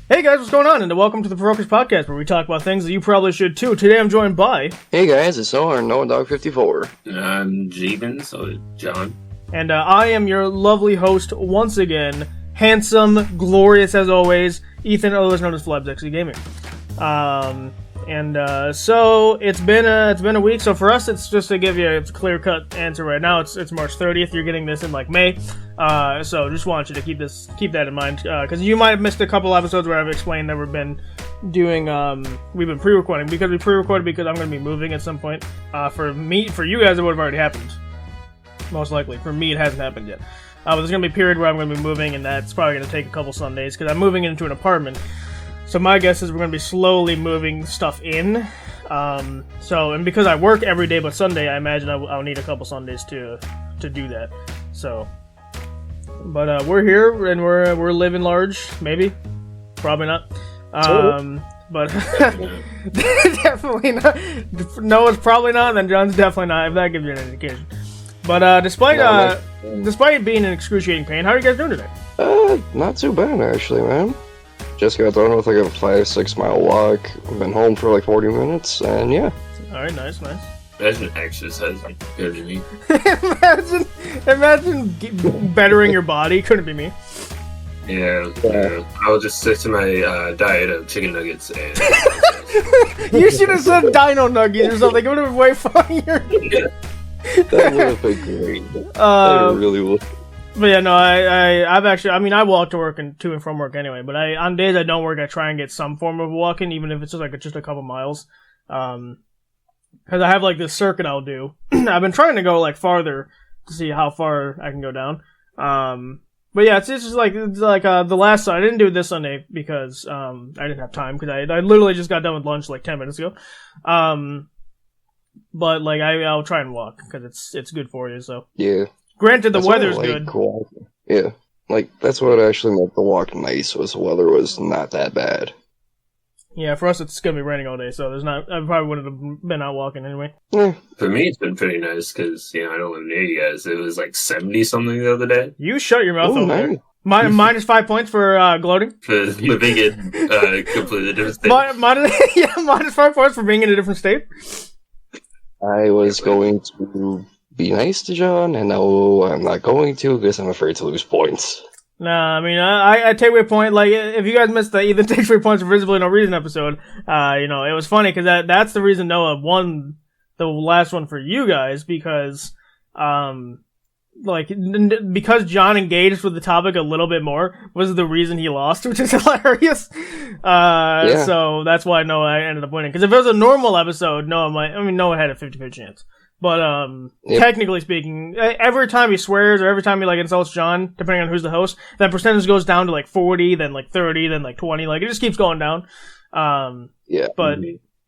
Hey guys, what's going on? And welcome to the Ferocious Podcast, where we talk about things that you probably should too. Today I'm joined by... Hey guys, it's Noah Dog 54. I'm Jeevan, so John. And I am your lovely host once again, handsome, glorious as always, Ethan, otherwise known as FlabsXC Gaming. So it's been a week. So for us, it's just to give you a clear-cut answer right now. It's March 30th. You're getting this in like May. So just want you to keep that in mind, because you might have missed a couple episodes where I've explained that we've been pre-recording because I'm going to be moving at some point. For you guys, it would have already happened. Most likely. For me, it hasn't happened yet. But there's going to be a period where I'm going to be moving, and that's probably going to take a couple Sundays because I'm moving into an apartment. So my guess is we're going to be slowly moving stuff in. And because I work every day but Sunday, I imagine I'll need a couple Sundays to do that. So, but we're here and we're living large, maybe, probably not. But definitely not. Noah's probably not, and then John's definitely not. If that gives you an indication. But despite being in excruciating pain, how are you guys doing today? Not too bad actually, man. Just got done with like a 5-6 mile walk. I've been home for like 40 minutes, and yeah. Alright, nice. Imagine exercising. Good to me. imagine bettering your body. Couldn't be me. Yeah. I'll just stick to my diet of chicken nuggets and... You should have said dino nuggets or something. It would have been way funnier. Yeah. That would have been great. That really would. But yeah, no, I walk to work and to and from work anyway, but on days I don't work, I try and get some form of walking, even if it's just a couple miles. Because I have like this circuit I'll do. I've been trying to go like farther to see how far I can go down. But yeah, it's just like the last Sunday. I didn't do it this Sunday because I didn't have time because I literally just got done with lunch like 10 minutes ago. But like I'll try and walk because it's good for you. So yeah. Granted, the weather's good. Cool. Yeah, like that's what actually made the walk nice. Was the weather was not that bad. Yeah, for us it's gonna be raining all day, so I probably wouldn't have been out walking anyway. Yeah. For me, it's been pretty nice because I don't live near you guys. It was like 70 something the other day. You shut your mouth over there. Minus 5 points for gloating. For living in a completely different state. Minus 5 points for being in a different state. I was going to be nice to John, and now I'm not going to because I'm afraid to lose points. Nah, I mean, I take away point. Like, if you guys missed the Ethan takes away points for Visibly No Reason episode, it was funny because that's the reason Noah won the last one for you guys because, because John engaged with the topic a little bit more was the reason he lost, which is hilarious. Yeah. So that's why Noah ended up winning. Because if it was a normal episode, Noah had a 50-50 chance. But, Technically speaking, every time he swears or every time he, insults John, depending on who's the host, that percentage goes down to, 40, then, 30, then, 20. It just keeps going down. Yeah. But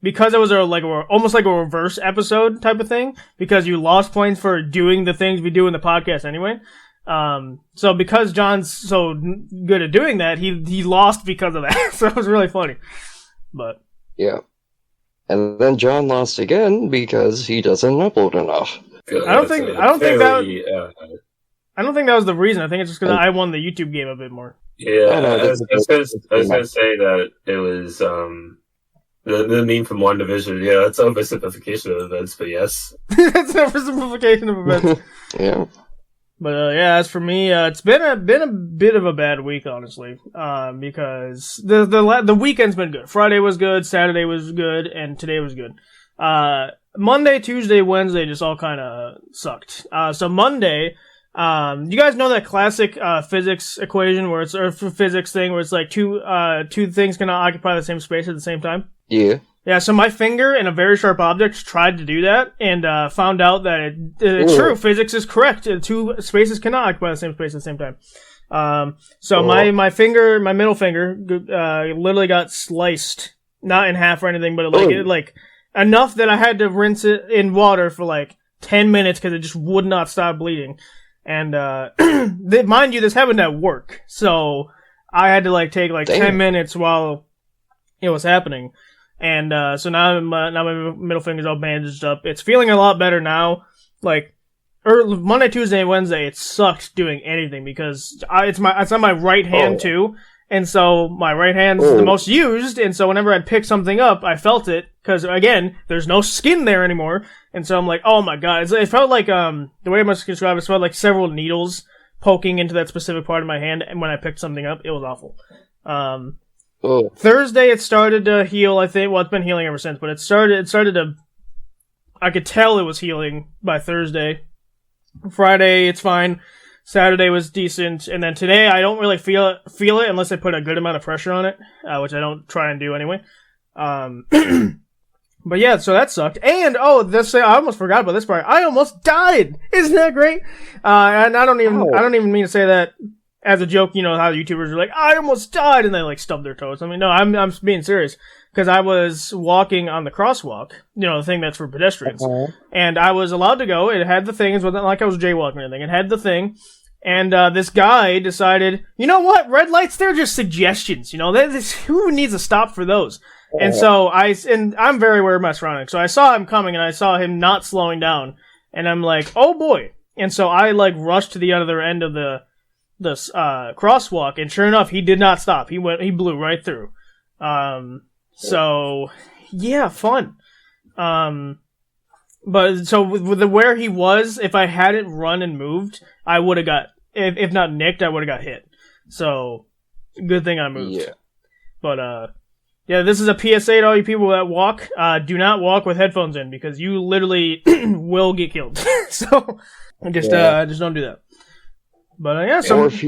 because it was almost like a reverse episode type of thing, because you lost points for doing the things we do in the podcast anyway. So because John's so good at doing that, he lost because of that. So it was really funny. But. Yeah. And then John lost again because he doesn't upload enough. I don't think that was the reason. I think it's just because I won the YouTube game a bit more. Yeah, I was gonna say that it was the meme from One Division. Yeah, that's oversimplification of events, but yes, that's oversimplification of events. Yeah. But as for me, it's been a bit of a bad week, honestly, because the weekend's been good. Friday was good, Saturday was good, and today was good. Monday, Tuesday, Wednesday just all kind of sucked. So Monday, you guys know that classic physics equation or physics thing where it's like two things cannot occupy the same space at the same time? Yeah. Yeah, so my finger in a very sharp object tried to do that and found out that it's true. Physics is correct. Two spaces cannot occupy the same space at the same time. So my middle finger, literally got sliced, not in half or anything, but enough that I had to rinse it in water for 10 minutes because it just would not stop bleeding. And mind you, this happened at work, so I had to take 10 minutes while it was happening. And so now my middle finger's all bandaged up. It's feeling a lot better now. Monday, Tuesday, and Wednesday, it sucked doing anything because it's on my right hand too, And so my right hand's the most used, and so whenever I'd pick something up, I felt it, because, again, there's no skin there anymore, and so I'm like, oh my god. It felt like, the way I must describe it, felt like several needles poking into that specific part of my hand, and when I picked something up, it was awful. Thursday, it started to heal, I think. Well, it's been healing ever since, but it started to, I could tell it was healing by Thursday. Friday, it's fine. Saturday was decent, and then today I don't really feel it unless I put a good amount of pressure on it, which I don't try and do anyway. But yeah, so that sucked. And I almost forgot about this part. I almost died. Isn't that great? And I don't even mean to say that as a joke. You know how YouTubers are like, I almost died, and they like stub their toes. I mean, no, I'm being serious, because I was walking on the crosswalk, the thing that's for pedestrians, and I was allowed to go. It had the thing. It wasn't like I was jaywalking or anything. It had the thing. And this guy decided, you know what? Red lights, they're just suggestions. Who needs a stop for those? And so I'm very aware of my surroundings. So I saw him coming, and I saw him not slowing down. And I'm like, oh boy. And so I rushed to the other end of the crosswalk, and sure enough, he did not stop. He blew right through. So yeah, fun. But so with where he was, if I hadn't run and moved, I would have got, if not nicked, I would have got hit. So good thing I moved. Yeah. But yeah, this is a PSA to all you people that walk. Do not walk with headphones in, because you literally will get killed. So just don't do that. But yeah, so or if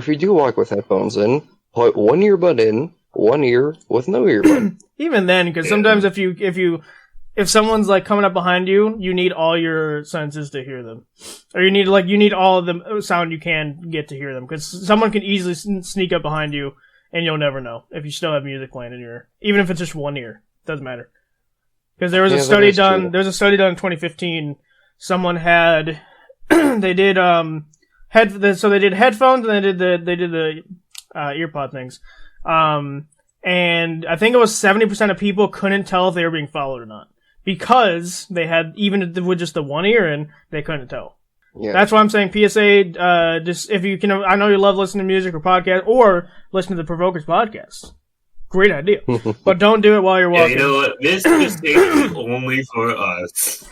you do walk with headphones in, put one earbud in, one ear with no earbud. Even then, because sometimes if someone's coming up behind you, you need all your senses to hear them, or you need all of the sound you can get to hear them, because someone can easily sneak up behind you, and you'll never know if you still have music playing in your ear, even if it's just one ear. Doesn't matter, because there was a study done. True. There was a study done in 2015. Someone had they did they did headphones, and they did the earpod things, and I think it was 70% of people couldn't tell if they were being followed or not. Because they had, even with just the one ear in, they couldn't tell. Yeah. That's why I'm saying PSA, just if you can, I know you love listening to music or podcast, or listen to the Provokers podcast. Great idea. But don't do it while you're walking. Yeah, you know what? This mistake is only for us.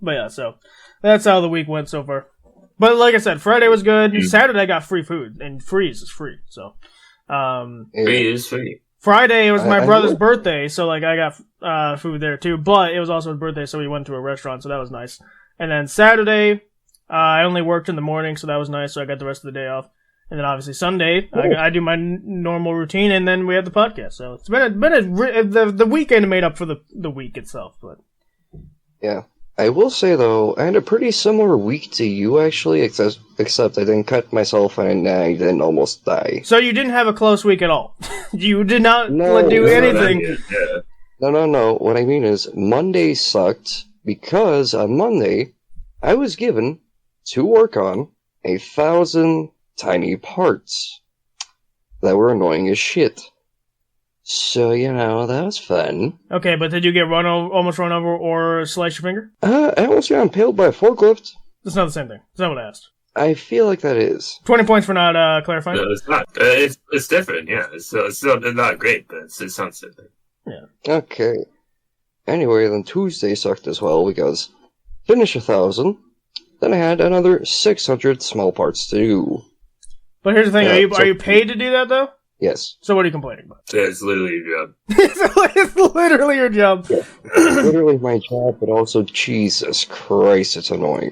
But yeah, so that's how the week went so far. But like I said, Friday was good. Saturday I got free food, and freeze is free, so. Free is free. Friday was my brother's birthday, so I got food there too. But it was also his birthday, so we went to a restaurant, so that was nice. And then Saturday, I only worked in the morning, so that was nice. So I got the rest of the day off. And then obviously Sunday, I do my normal routine, and then we have the podcast. So it's been the weekend made up for the week itself. But yeah, I will say though, I had a pretty similar week to you actually, except I didn't cut myself and I didn't almost die. So you didn't have a close week at all. You did not do anything. No. What I mean is Monday sucked because on Monday I was given to work on 1,000 tiny parts that were annoying as shit. So, that was fun. Okay, but did you get almost run over or slice your finger? I almost got impaled by a forklift. That's not the same thing. That's not what I asked. I feel like that is. 20 points for not clarifying? No, it's not. It's different, yeah. It's still not great, but it sounds different. Yeah. Okay. Anyway, then Tuesday sucked as well, because finish 1,000, then I had another 600 small parts to do. But here's the thing, are you paid to do that, though? Yes. So what are you complaining about? It's literally your job. It's literally your job. Yeah. Literally my job, but also, Jesus Christ, it's annoying.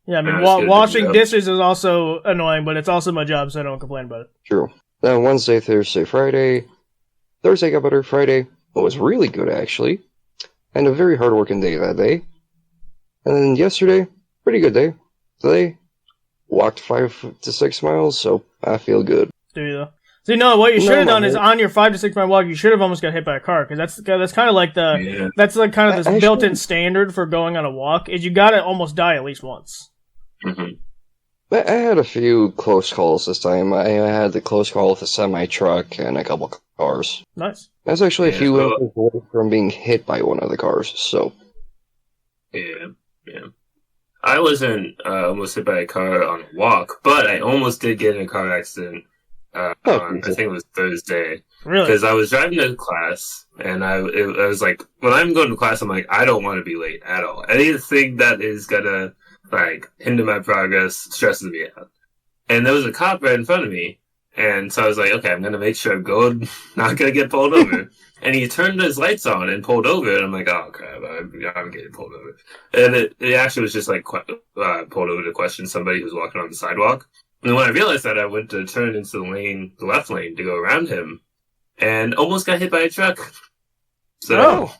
Yeah, I mean, washing dishes is also annoying, but it's also my job, so I don't complain about it. True. Then Wednesday, Thursday, Friday. Thursday got better. Friday was really good, actually. And a very hard-working day that day. And then yesterday, pretty good day. Today, walked 5 to 6 miles, so I feel good. Do you, though? See, no, what you should have done is on your 5 to 6 mile walk, you should have almost got hit by a car, because that's kind of like that's like kind of this built-in standard for going on a walk, is you gotta almost die at least once. Mm-hmm. I had a few close calls this time. I had the close call with a semi-truck and a couple cars. Nice. That's actually a few inches away from being hit by one of the cars, so. Yeah. I wasn't almost hit by a car on a walk, but I almost did get in a car accident on, I think it was Thursday. Really? Because I was driving to class, and I was like, when I'm going to class, I'm like, I don't want to be late at all. Anything that is gonna, like, hinder my progress stresses me out. And there was a cop right in front of me, and so I was like, okay, I'm gonna make sure I'm not gonna get pulled over. And he turned his lights on and pulled over, and I'm like, oh crap, I'm getting pulled over. And it actually was just like pulled over to question somebody who was walking on the sidewalk. And when I realized that, I went to turn into the left lane to go around him, and almost got hit by a truck. So,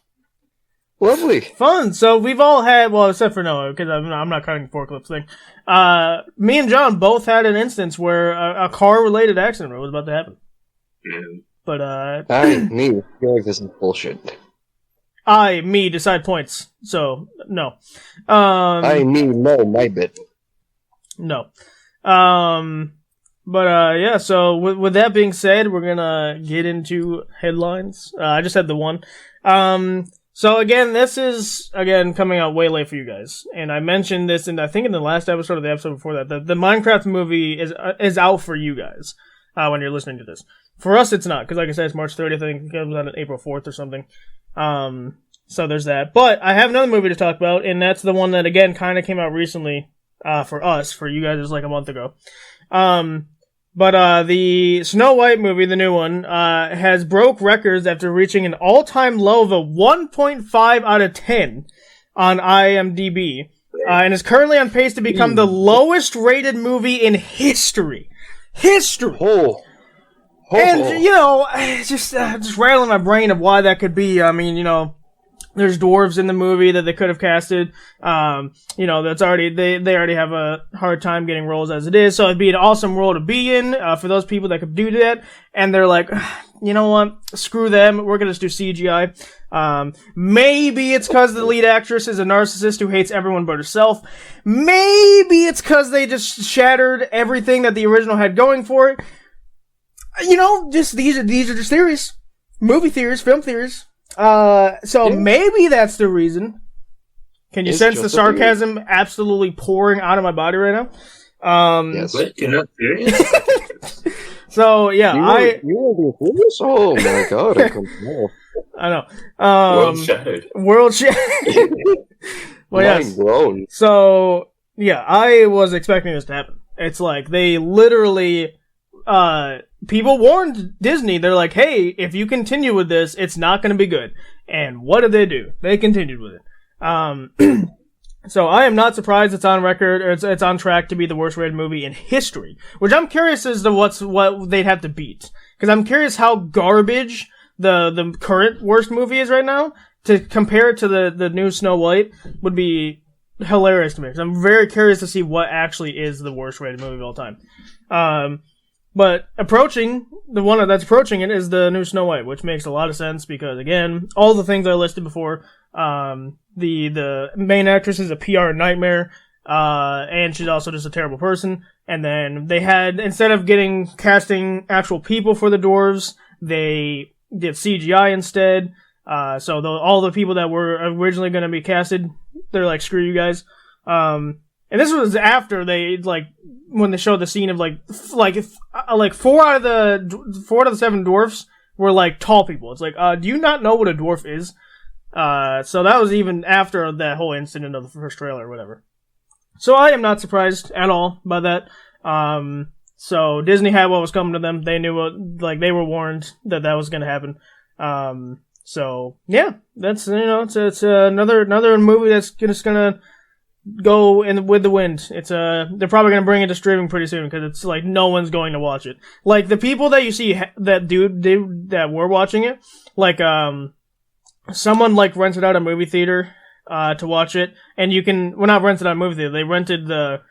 lovely. Fun. So we've all had, well, except for Noah, because I'm not counting the forklift thing. Me and John both had an instance where a car-related accident was about to happen. yeah. But, I feel like this is bullshit. me, decide points. So, no. No, my bit. No. Yeah, so with that being said, we're gonna get into headlines. I just had the one. So again, this is, coming out way late for you guys. And I mentioned this I think in the last episode or the episode before that, the Minecraft movie is out for you guys, when you're listening to this. For us, it's not, because like I said, it's March 30th, I think it was on April 4th or something. So there's that. But I have another movie to talk about, and that's the one that, again, kind of came out recently, for us. For you guys, it was like a month ago. But the Snow White movie, the new one, has broke records after reaching an all-time low of a 1.5 out of 10 on IMDb, and is currently on pace to become the lowest rated movie in history. And, just rattling my brain of why that could be. I mean, there's dwarves in the movie that they could have casted. That's already, they already have a hard time getting roles as it is. So it'd be an awesome role to be in, for those people that could do that. And they're like, you know what? Screw them. We're gonna just do CGI. Maybe it's cause the lead actress is a narcissist who hates everyone but herself. Maybe it's cause they just shattered everything that the original had going for it. Just, these are just theories. Movie theories, film theories. Maybe that's the reason. Can you sense the sarcasm absolutely pouring out of my body right now? Yes. What? You're not serious? So, yeah, You were serious? Oh my god, I couldn't know. I know. World shattered. Well, yes. Grown. So, yeah, I was expecting this to happen. It's like, they literally, people warned Disney. They're like, hey, if you continue with this, it's not going to be good. And what did they do? They continued with it. So I am not surprised it's on record, or it's on track to be the worst rated movie in history. Which I'm curious as to what they'd have to beat. Because I'm curious how garbage the current worst movie is right now. To compare it to the new Snow White would be hilarious to me. Because I'm very curious to see what actually is the worst rated movie of all time. But the one that's approaching it is the new Snow White, which makes a lot of sense because, again, all the things I listed before, the main actress is a PR nightmare, and she's also just a terrible person. And then they had, instead of casting actual people for the dwarves, they did CGI instead. So all the people that were originally going to be casted, they're like, screw you guys. And this was after they, when they showed the scene of four out of the 7 dwarfs were tall people. It's like, do you not know what a dwarf is? So that was even after that whole incident of the first trailer or whatever. So I am not surprised at all by that. So Disney had what was coming to them. They knew they were warned that was going to happen. So yeah, that's, it's another movie that's just gonna go with the wind. It's they're probably gonna bring it to streaming pretty soon because it's no one's going to watch it. The people that you see that were watching it, someone rented out a movie theater to watch it, and not rented out a movie theater, they rented the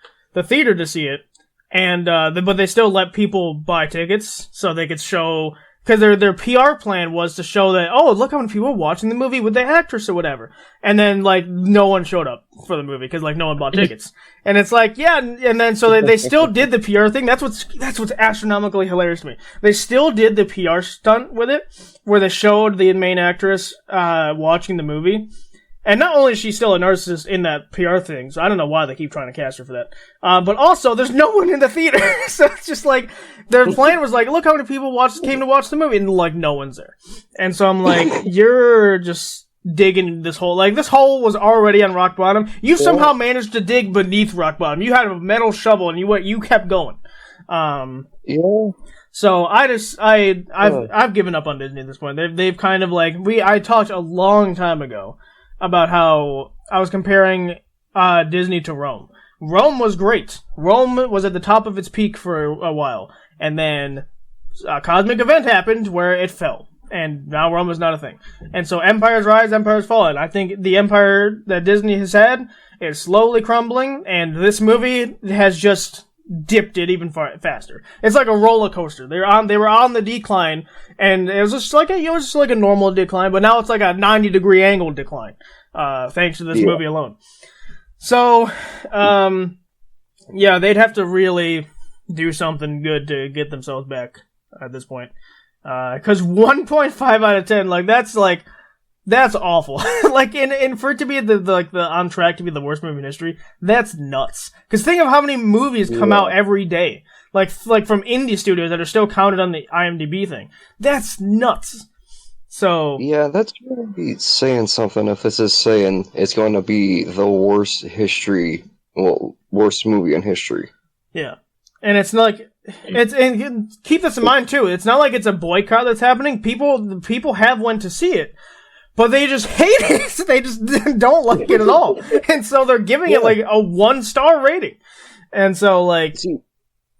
theater to see it, and but they still let people buy tickets so they could show. Because their PR plan was to show that, oh, look how many people are watching the movie with the actress or whatever. And then, no one showed up for the movie because, no one bought tickets. And it's yeah, and then so they still did the PR thing. That's what's astronomically hilarious to me. They still did the PR stunt with it, where they showed the main actress watching the movie. And not only is she still a narcissist in that PR thing, so I don't know why they keep trying to cast her for that. But also, there's no one in the theater. So it's just like, their plan was like, look how many people came to watch the movie, and like, no one's there. And so I'm like, you're just digging this hole. Like, this hole was already on rock bottom. You somehow managed to dig beneath rock bottom. You had a metal shovel, and you kept going. Yeah. So I've given up on Disney at this point. They've kind of like, I talked a long time ago about how I was comparing Disney to Rome. Rome was great. Rome was at the top of its peak for a while, and then a cosmic event happened where it fell, and now Rome is not a thing. And so empires rise, empires fall, and I think the empire that Disney has had is slowly crumbling, and this movie has just dipped it even faster. It's like a roller coaster. They were on the decline, and it was just like a normal decline, but now it's like a 90-degree angle decline, thanks to this movie alone. So, they'd have to really do something good to get themselves back at this point. 'Cause 1.5 out of 10, that's awful. And for it to be the on track to be the worst movie in history, that's nuts. Cause think of how many movies come out every day. Like from indie studios that are still counted on the IMDb thing. That's nuts. So. Yeah, that's really saying something if this is saying it's going to be the worst movie in history. Yeah. And it's not like, and keep this in mind too, it's not like it's a boycott that's happening. People have went to see it. But they just hate it. They just don't like it at all. And so they're giving it like a 1-star rating. And so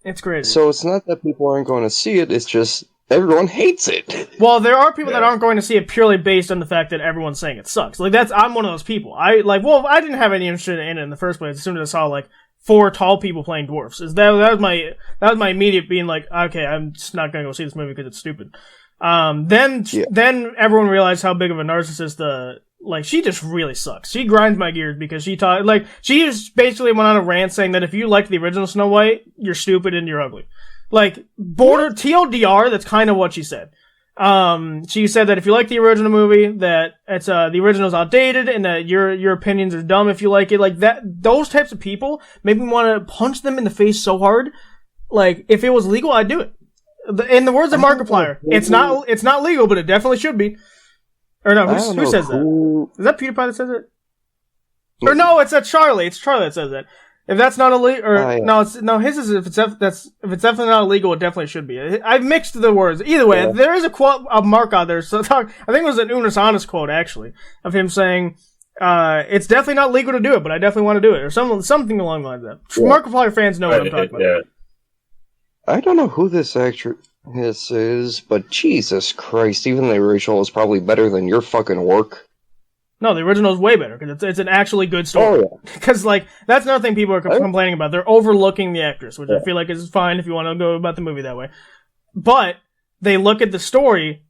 it's crazy. So it's not that people aren't going to see it, it's just everyone hates it. Well, there are people that aren't going to see it purely based on the fact that everyone's saying it sucks. I'm one of those people. I didn't have any interest in it in the first place as soon as I saw 4 tall people playing dwarfs. That was my immediate being like, okay, I'm just not going to go see this movie because it's stupid. Then everyone realized how big of a narcissist she just really sucks. She grinds my gears because she just basically went on a rant saying that if you liked the original Snow White, you're stupid and you're ugly. TLDR, that's kind of what she said. She said that if you like the original movie, that it's, the original's outdated and that your opinions are dumb if you like it. Those types of people make me want to punch them in the face so hard. If it was legal, I'd do it. In the words of Markiplier, it's not legal, but it definitely should be. Or no, who says that? Is that PewDiePie that says it? Or no, it's Charlie. It's Charlie that says that. If that's not illegal, his is if it's definitely not illegal, it definitely should be. I've mixed the words. Either way, there is a quote, a mark out there. So I think it was an Unis Honest quote actually of him saying, "It's definitely not legal to do it, but I definitely want to do it," or something along the lines of that. Markiplier fans know what I'm talking about. Yeah. I don't know who this actress is, but Jesus Christ, even the original is probably better than your fucking work. No, the original is way better, because it's an actually good story. Oh, yeah. Because, that's another thing people are complaining about. They're overlooking the actress, which I feel like is fine if you want to go about the movie that way. But they look at the story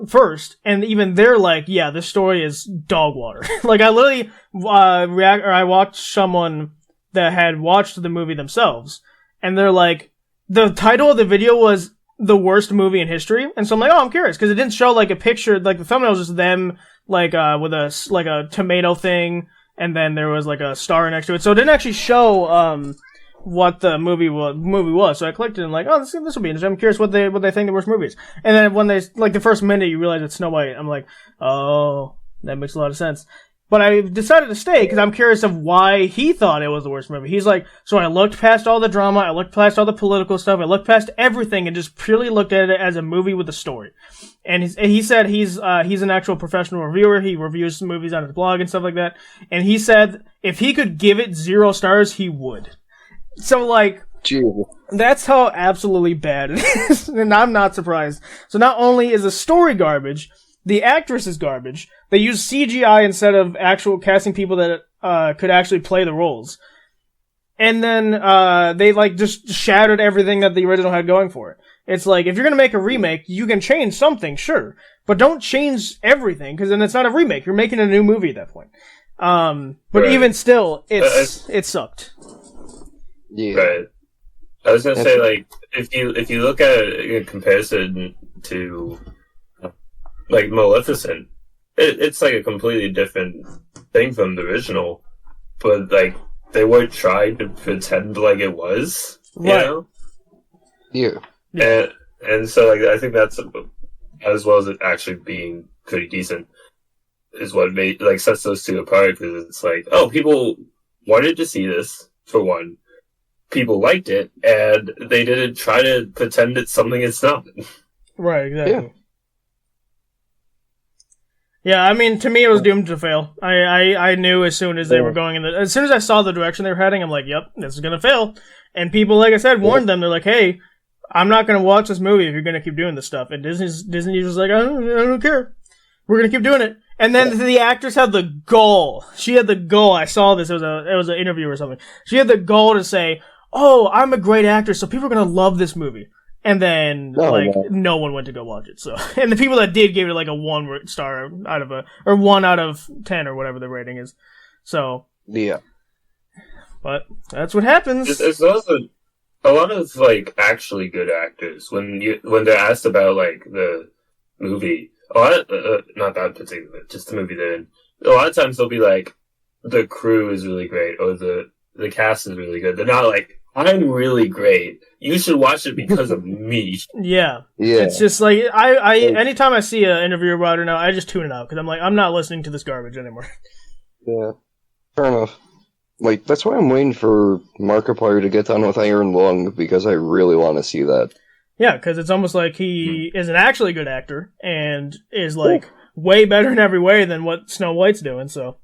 first, and even they're like, yeah, this story is dog water. I literally I watched someone that had watched the movie themselves, and they're like, the title of the video was the worst movie in history, and so I'm like, oh, I'm curious, because it didn't show a picture, the thumbnail was just them, with a tomato thing, and then there was a star next to it, so it didn't actually show, what the movie was, so I clicked it and oh, this will be interesting, I'm curious what they think the worst movie is, and then when they, the first minute you realize it's Snow White, I'm like, oh, that makes a lot of sense. But I decided to stay because I'm curious of why he thought it was the worst movie. He's like, so I looked past all the drama, I looked past all the political stuff, I looked past everything and just purely looked at it as a movie with a story. And he said he's an actual professional reviewer. He reviews movies on his blog and stuff like that. And he said if he could give it 0 stars, he would. So that's how absolutely bad it is. And I'm not surprised. So not only is the story garbage, the actress is garbage. They use CGI instead of actual casting people that could actually play the roles. And then they just shattered everything that the original had going for it. It's if you're going to make a remake, you can change something, sure. But don't change everything, because then it's not a remake. You're making a new movie at that point. But even still, it sucked. Yeah. Right. I was going to say, if you look at it in comparison to Maleficent, it's a completely different thing from the original, but like they weren't trying to pretend like it was, you Right. know? Yeah. And so like I think that's as well as it actually being pretty decent is what made like sets those two apart, because it's like, oh, people wanted to see this for one, people liked it, and they didn't try to pretend it's something it's not. Right, exactly. Yeah, I mean, to me, it was doomed to fail. I knew as soon as they were going as soon as I saw the direction they were heading, I'm like, yep, this is gonna fail. And people, like I said, warned them. They're like, hey, I'm not gonna watch this movie if you're gonna keep doing this stuff. And Disney was like, I don't care. We're gonna keep doing it. And then the actress had the gall. She had the gall. I saw this. It was an interview or something. She had the gall to say, oh, I'm a great actress, so people are gonna love this movie. And then, no one went to go watch it. So, and the people that did gave it like a 1 star out of or 1 out of 10 or whatever the rating is. So, Yeah. But that's what happens. It's also a lot of like actually good actors when they're asked about like the movie. A lot, not that particular, just the movie they're in. A lot of times they'll be like, the crew is really great, or the cast is really good. They're not like, I'm really great. You should watch it because of me. Yeah. Yeah. It's just like, I anytime I see an interview about it now, I just tune it out, because I'm like, I'm not listening to this garbage anymore. Yeah. Fair enough. Like, that's why I'm waiting for Markiplier to get done with Iron Lung, because I really want to see that. Yeah, because it's almost like he is an actually good actor, and is like way better in every way than what Snow White's doing, so.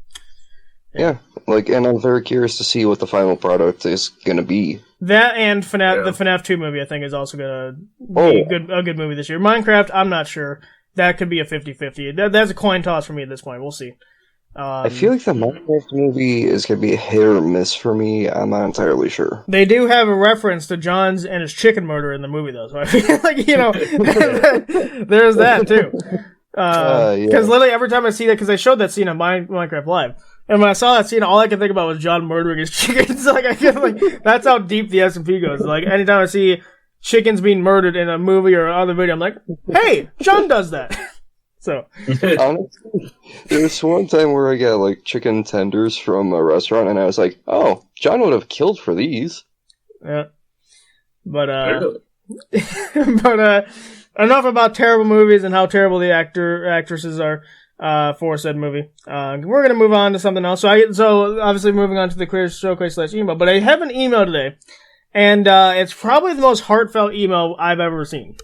Yeah, like, and I'm very curious to see what the final product is gonna be. That and the FNAF 2 movie, I think, is also gonna be a good movie this year. Minecraft, I'm not sure. That could be a 50-50. That's a coin toss for me at this point. We'll see. I feel like the Minecraft movie is gonna be a hit or miss for me. I'm not entirely sure. They do have a reference to John's and his chicken murder in the movie, though. So I feel like, there's that too. Because literally every time I see that, because they showed that scene on Minecraft Live, and when I saw that scene, all I could think about was John murdering his chickens. Like, I feel like that's how deep the S&P goes. Like, anytime I see chickens being murdered in a movie or other video, I'm like, hey, John does that. So, honestly, there was one time where I got like chicken tenders from a restaurant, and I was like, "Oh, John would have killed for these." Yeah, but enough about terrible movies and how terrible the actresses are for said movie. We're gonna move on to something else. So obviously moving on to the Clear Showcase / email, but I have an email today, and it's probably the most heartfelt email I've ever seen.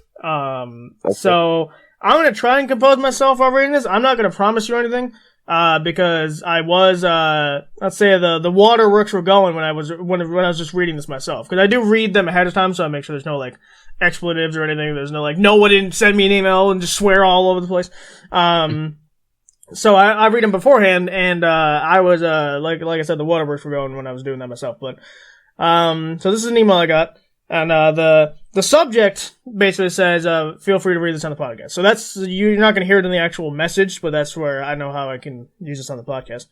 So. I'm going to try and compose myself while reading this. I'm not going to promise you anything, because I was, let's say the waterworks were going when I was just reading this myself. Because I do read them ahead of time, so I make sure there's no, like, expletives or anything. There's no, like, no one didn't send me an email and just swear all over the place. So I read them beforehand, and, I was, like I said, the waterworks were going when I was doing that myself. But, so this is an email I got. And, the subject basically says, feel free to read this on the podcast. So that's, you're not going to hear it in the actual message, but that's where I know how I can use this on the podcast.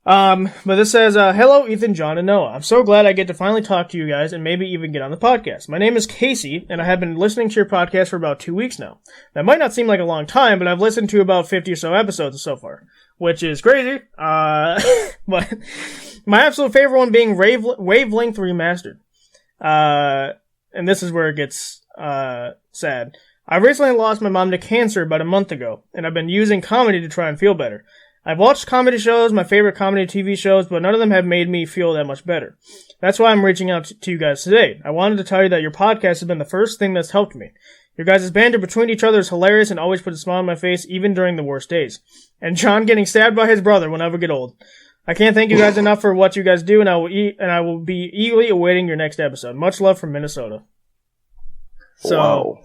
But this says, hello, Ethan, John, and Noah. I'm so glad I get to finally talk to you guys and maybe even get on the podcast. My name is Casey, and I have been listening to your podcast for about 2 weeks now. That might not seem like a long time, but I've listened to about 50 or so episodes so far, which is crazy. But my absolute favorite one being Wavelength Remastered. And this is where it gets, sad. I recently lost my mom to cancer about a month ago, and I've been using comedy to try and feel better. I've watched comedy shows, my favorite comedy TV shows, but none of them have made me feel that much better. That's why I'm reaching out to you guys today. I wanted to tell you that your podcast has been the first thing that's helped me. Your guys' banter between each other is hilarious and always puts a smile on my face, even during the worst days. And John getting stabbed by his brother will never get old. I can't thank you guys enough for what you guys do, and I will be eagerly awaiting your next episode. Much love from Minnesota. So, wow.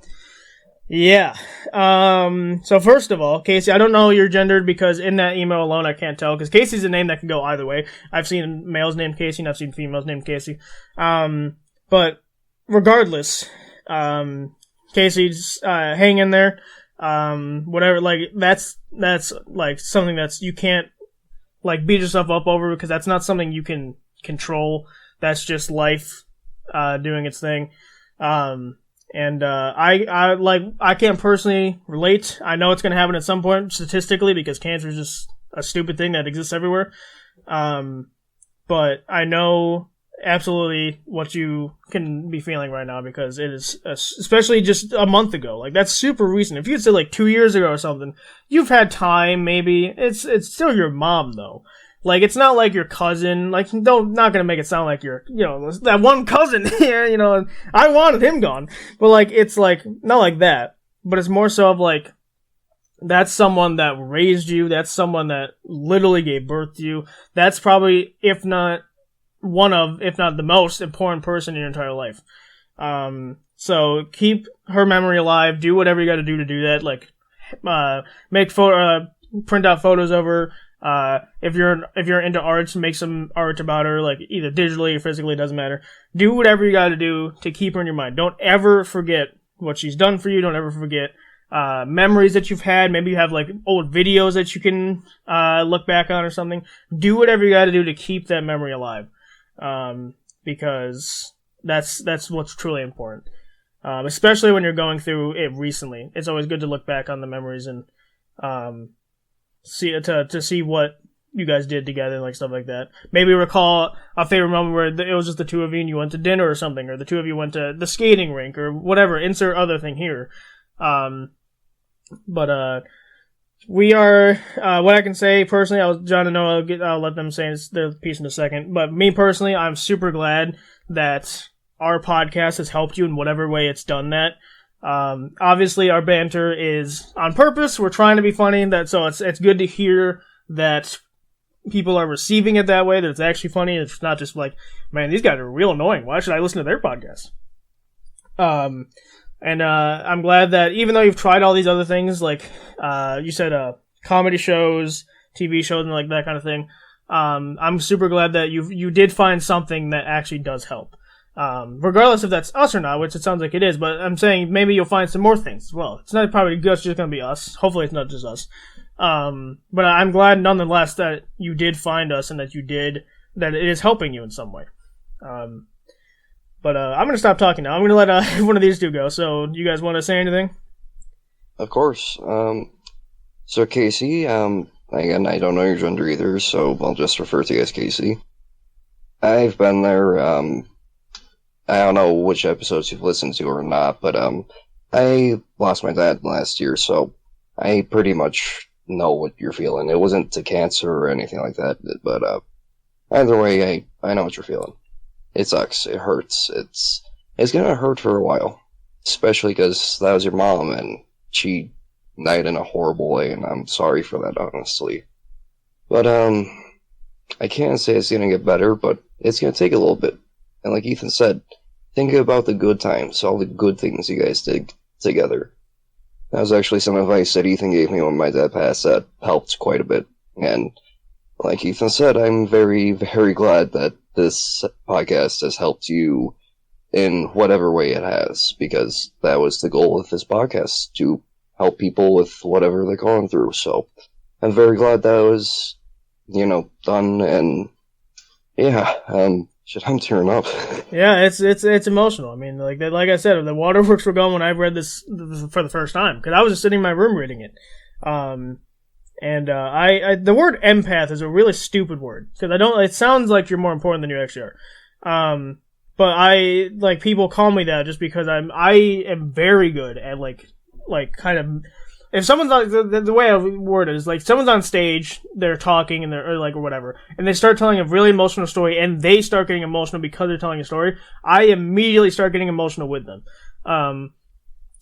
Yeah. So first of all, Casey, I don't know your gender because in that email alone I can't tell, because Casey's a name that can go either way. I've seen males named Casey and I've seen females named Casey. But regardless, Casey's, hang in there. Whatever, like, that's like something that's, you can't, like, beat yourself up over, because that's not something you can control. That's just life, doing its thing. I can't personally relate. I know it's going to happen at some point statistically, because cancer is just a stupid thing that exists everywhere. But I know absolutely what you can be feeling right now, because it is, especially just a month ago. Like, that's super recent. If you had said like 2 years ago or something, you've had time, maybe. It's still your mom, though. Like, it's not like your cousin. Like, not gonna make it sound like you're, that one cousin here, I wanted him gone. But like, it's like, not like that. But it's more so of like, that's someone that raised you. That's someone that literally gave birth to you. That's probably, if not the most important person in your entire life. So keep her memory alive. Do whatever you got to do that. Like, print out photos of her. If you're into arts, make some art about her, like either digitally or physically, doesn't matter. Do whatever you got to do to keep her in your mind. Don't ever forget what she's done for you. Don't ever forget memories that you've had. Maybe you have like old videos that you can look back on or something. Do whatever you got to do to keep that memory alive, because that's what's truly important. Especially when you're going through it recently, it's always good to look back on the memories and see what you guys did together, like stuff like that. Maybe recall a favorite moment where it was just the two of you and you went to dinner or something, or the two of you went to the skating rink or whatever. Insert other thing here. But we are, what I can say personally, John and Noah, I'll let them say their piece in a second. But me personally, I'm super glad that our podcast has helped you in whatever way it's done that. Obviously our banter is on purpose. We're trying to be funny, so it's good to hear that people are receiving it that way, that it's actually funny. It's not just like, man, these guys are real annoying. Why should I listen to their podcast? And I'm glad that even though you've tried all these other things, like you said, comedy shows, TV shows, and like that kind of thing, I'm super glad that you did find something that actually does help. Regardless if that's us or not, which it sounds like it is, but I'm saying maybe you'll find some more things as well. It's not probably just going to be us. Hopefully it's not just us. But I'm glad nonetheless that you did find us and that it is helping you in some way. But I'm going to stop talking now. I'm going to let one of these two go. So, you guys want to say anything? Of course. So Casey, again, I don't know your gender either, so I'll just refer to you as Casey. I've been there, I don't know which episodes you've listened to or not, but I lost my dad last year, so I pretty much know what you're feeling. It wasn't to cancer or anything like that, but either way, I know what you're feeling. It sucks. It hurts. It's gonna hurt for a while, especially because that was your mom, and she died in a horrible way, and I'm sorry for that, honestly. But I can't say it's gonna get better, but it's gonna take a little bit. And like Ethan said, think about the good times, all the good things you guys did together. That was actually some advice that Ethan gave me when my dad passed that helped quite a bit. And like Ethan said, I'm very, very glad that this podcast has helped you in whatever way it has, because that was the goal of this podcast, to help people with whatever they're going through. So I'm very glad that was, done, and yeah, shit, I'm tearing up. Yeah, it's emotional. I mean, like I said, the waterworks were going when I read this for the first time, because I was just sitting in my room reading it. And the word empath is a really stupid word, because it sounds like you're more important than you actually are. But people call me that just because I am very good at kind of, if someone's the way I word it is, like, someone's on stage, they're talking and or whatever, and they start telling a really emotional story, and they start getting emotional because they're telling a story, I immediately start getting emotional with them.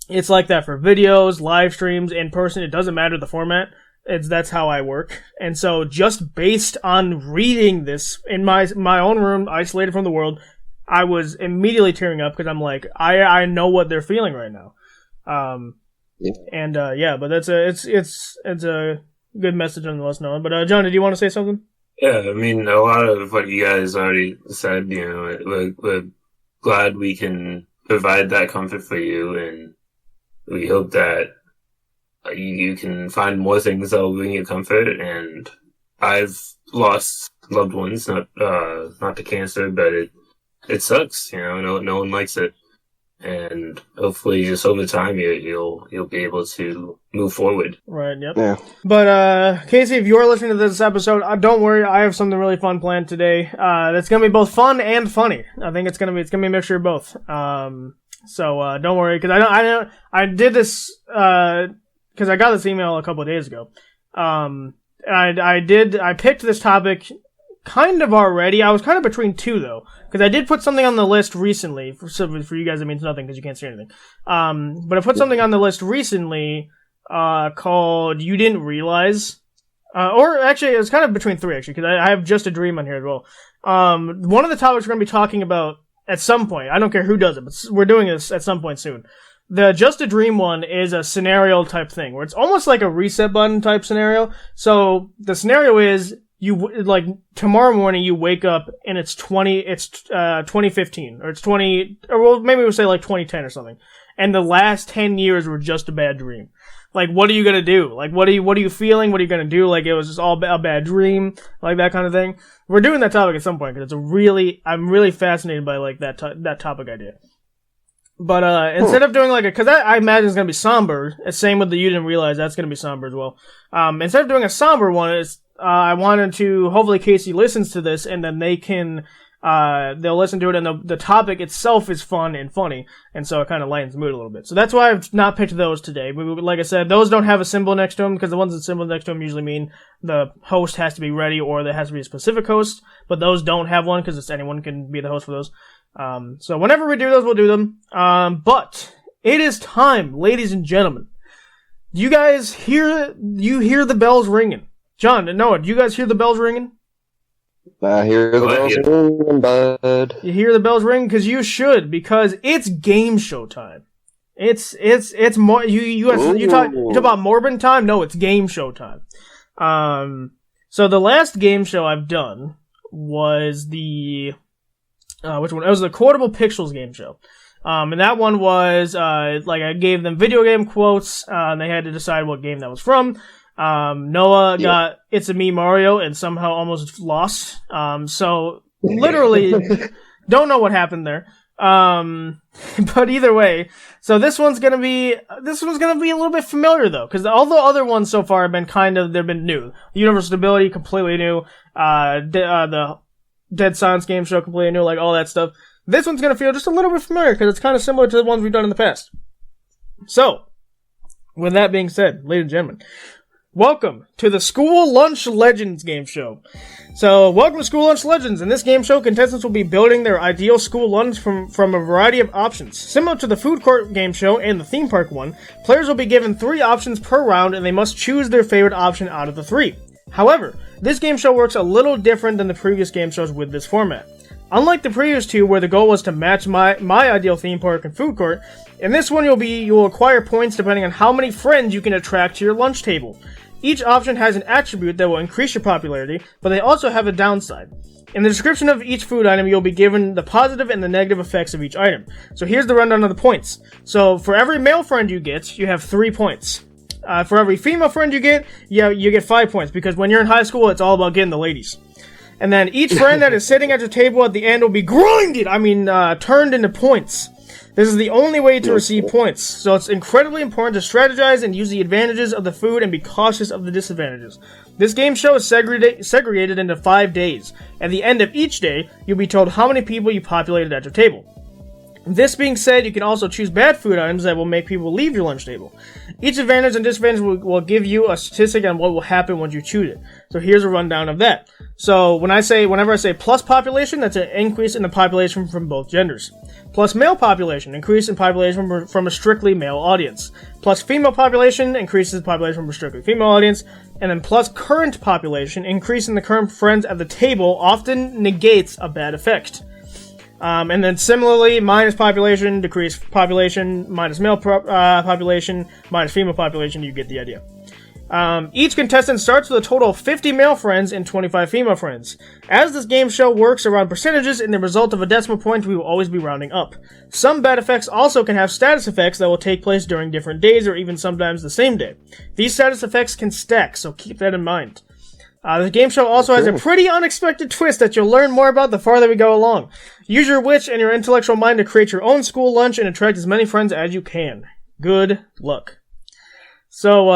It's like that for videos, live streams, in person. It doesn't matter the format. That's how I work. And so just based on reading this in my own room, isolated from the world, I was immediately tearing up, because I'm like, I know what they're feeling right now. Yeah. And but it's a good message nonetheless, Noah. But John, did you want to say something? Yeah, I mean, a lot of what you guys already said, we're glad we can provide that comfort for you, and we hope that you can find more things that will bring you comfort. And I've lost loved ones, not to cancer, but it sucks, no one likes it. and hopefully just over time you'll be able to move forward. Right, yep. Yeah. But, Casey, if you're listening to this episode, don't worry, I have something really fun planned today. That's gonna be both fun and funny. I think it's gonna be a mixture of both. So don't worry, cause I did this, cause I got this email a couple of days ago. I picked this topic kind of already. I was kind of between two though, because I did put something on the list recently. For you guys, it means nothing because you can't see anything. But I put something on the list recently, called "You Didn't Realize," or actually, it was kind of between three actually, because I have Just a Dream on here as well. One of the topics we're going to be talking about at some point. I don't care who does it, but we're doing this at some point soon. The Just a Dream one is a scenario type thing where it's almost like a reset button type scenario. So the scenario is like tomorrow morning you wake up and it's 2015 or it's 20, or well, maybe we'll say like 2010 or something. And the last 10 years were just a bad dream. Like, what are you gonna do? Like, what are you feeling? What are you gonna do? Like, it was just all a bad dream, like that kind of thing. We're doing that topic at some point because I'm really fascinated by like that topic idea. But instead of doing like because I imagine it's gonna be somber. Same with the You Didn't Realize, that's gonna be somber as well. Instead of doing a somber one, I wanted to hopefully Casey listens to this and then they can they'll listen to it, and the topic itself is fun and funny, and so it kind of lightens the mood a little bit. So that's why I've not picked those today. Like I said, those don't have a symbol next to them, because the ones with symbols next to them usually mean the host has to be ready, or there has to be a specific host, but those don't have one, because anyone can be the host for those. So whenever we do those, we'll do them. But it is time, ladies and gentlemen. You guys hear the bells ringing? John and Noah, do you guys hear the bells ringing? I hear the bells ringing, bud. You hear the bells ring? Because you should, because it's game show time. It's more, you talk about Morbin time? No, it's game show time. So the last game show I've done was which one? It was the Quotable Pixels game show. And that one was, like I gave them video game quotes, and they had to decide what game that was from. Noah got It's a Me Mario and somehow almost lost. So literally don't know what happened there. But either way, so this one's gonna be a little bit familiar though, because all the other ones so far have been they've been new. The Universal Stability, completely new. The Dead Silence game show, completely new, like all that stuff. This one's gonna feel just a little bit familiar because it's kind of similar to the ones we've done in the past. So, with that being said, ladies and gentlemen, welcome to the School Lunch Legends game show. So, welcome to School Lunch Legends. In this game show, contestants will be building their ideal school lunch from a variety of options. Similar to the food court game show and the theme park one, players will be given 3 options per round and they must choose their favorite option out of the 3. However, this game show works a little different than the previous game shows with this format. Unlike the previous 2, where the goal was to match my ideal theme park and food court, in this one you will acquire points depending on how many friends you can attract to your lunch table. Each option has an attribute that will increase your popularity, but they also have a downside. In the description of each food item, you'll be given the positive and the negative effects of each item. So here's the rundown of the points. So for every male friend you get, you have 3 points. For every female friend you get 5 points, because when you're in high school, it's all about getting the ladies. And then each friend that is sitting at your table at the end will be turned into points. This is the only way to receive points, so it's incredibly important to strategize and use the advantages of the food and be cautious of the disadvantages. This game show is segregated into 5 days. At the end of each day, you'll be told how many people you populated at your table. This being said, you can also choose bad food items that will make people leave your lunch table. Each advantage and disadvantage will give you a statistic on what will happen once you choose it. So here's a rundown of that. So whenever I say plus population, that's an increase in the population from both genders. Plus male population, increase in population from a strictly male audience. Plus female population, increases the population from a strictly female audience. And then plus current population, increase in the current friends at the table often negates a bad effect. And then similarly, minus population, decrease population, minus male population, minus female population, you get the idea. Each contestant starts with a total of 50 male friends and 25 female friends. As this game show works around percentages, in the result of a decimal point, we will always be rounding up. Some bad effects also can have status effects that will take place during different days or even sometimes the same day. These status effects can stack, so keep that in mind. The game show also has a pretty unexpected twist that you'll learn more about the farther we go along. Use your witch and your intellectual mind to create your own school lunch and attract as many friends as you can. Good luck. So,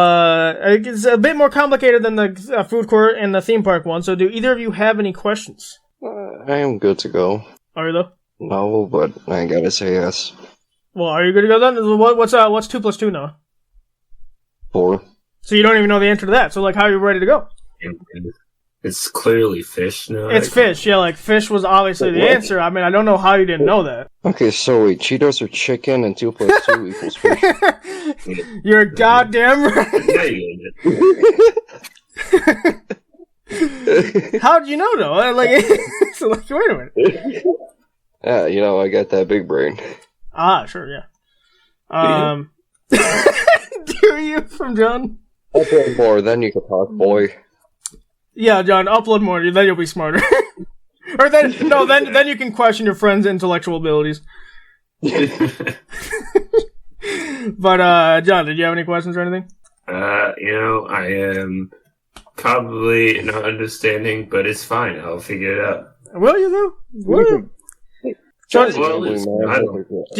it's a bit more complicated than the food court and the theme park one, so do either of you have any questions? I am good to go. Are you though? No, but I gotta say yes. Well, are you good to go then? What's 2 plus 2 now? 4. So you don't even know the answer to that, so how are you ready to go? It's clearly fish now. It's fish, yeah, fish was obviously the answer. I mean, I don't know how you didn't know that. Okay, so wait, Cheetos are chicken and 2 plus 2 equals fish. You're goddamn right. How'd you know, though? So, wait a minute. Yeah, I got that big brain. Ah, sure, yeah. Do you, from John? Upload more, then you can talk, boy. Yeah, John, upload more, then you'll be smarter. Or then you can question your friend's intellectual abilities. But, John, did you have any questions or anything? I am probably not understanding, but it's fine. I'll figure it out. Will you, though? Will you? John, do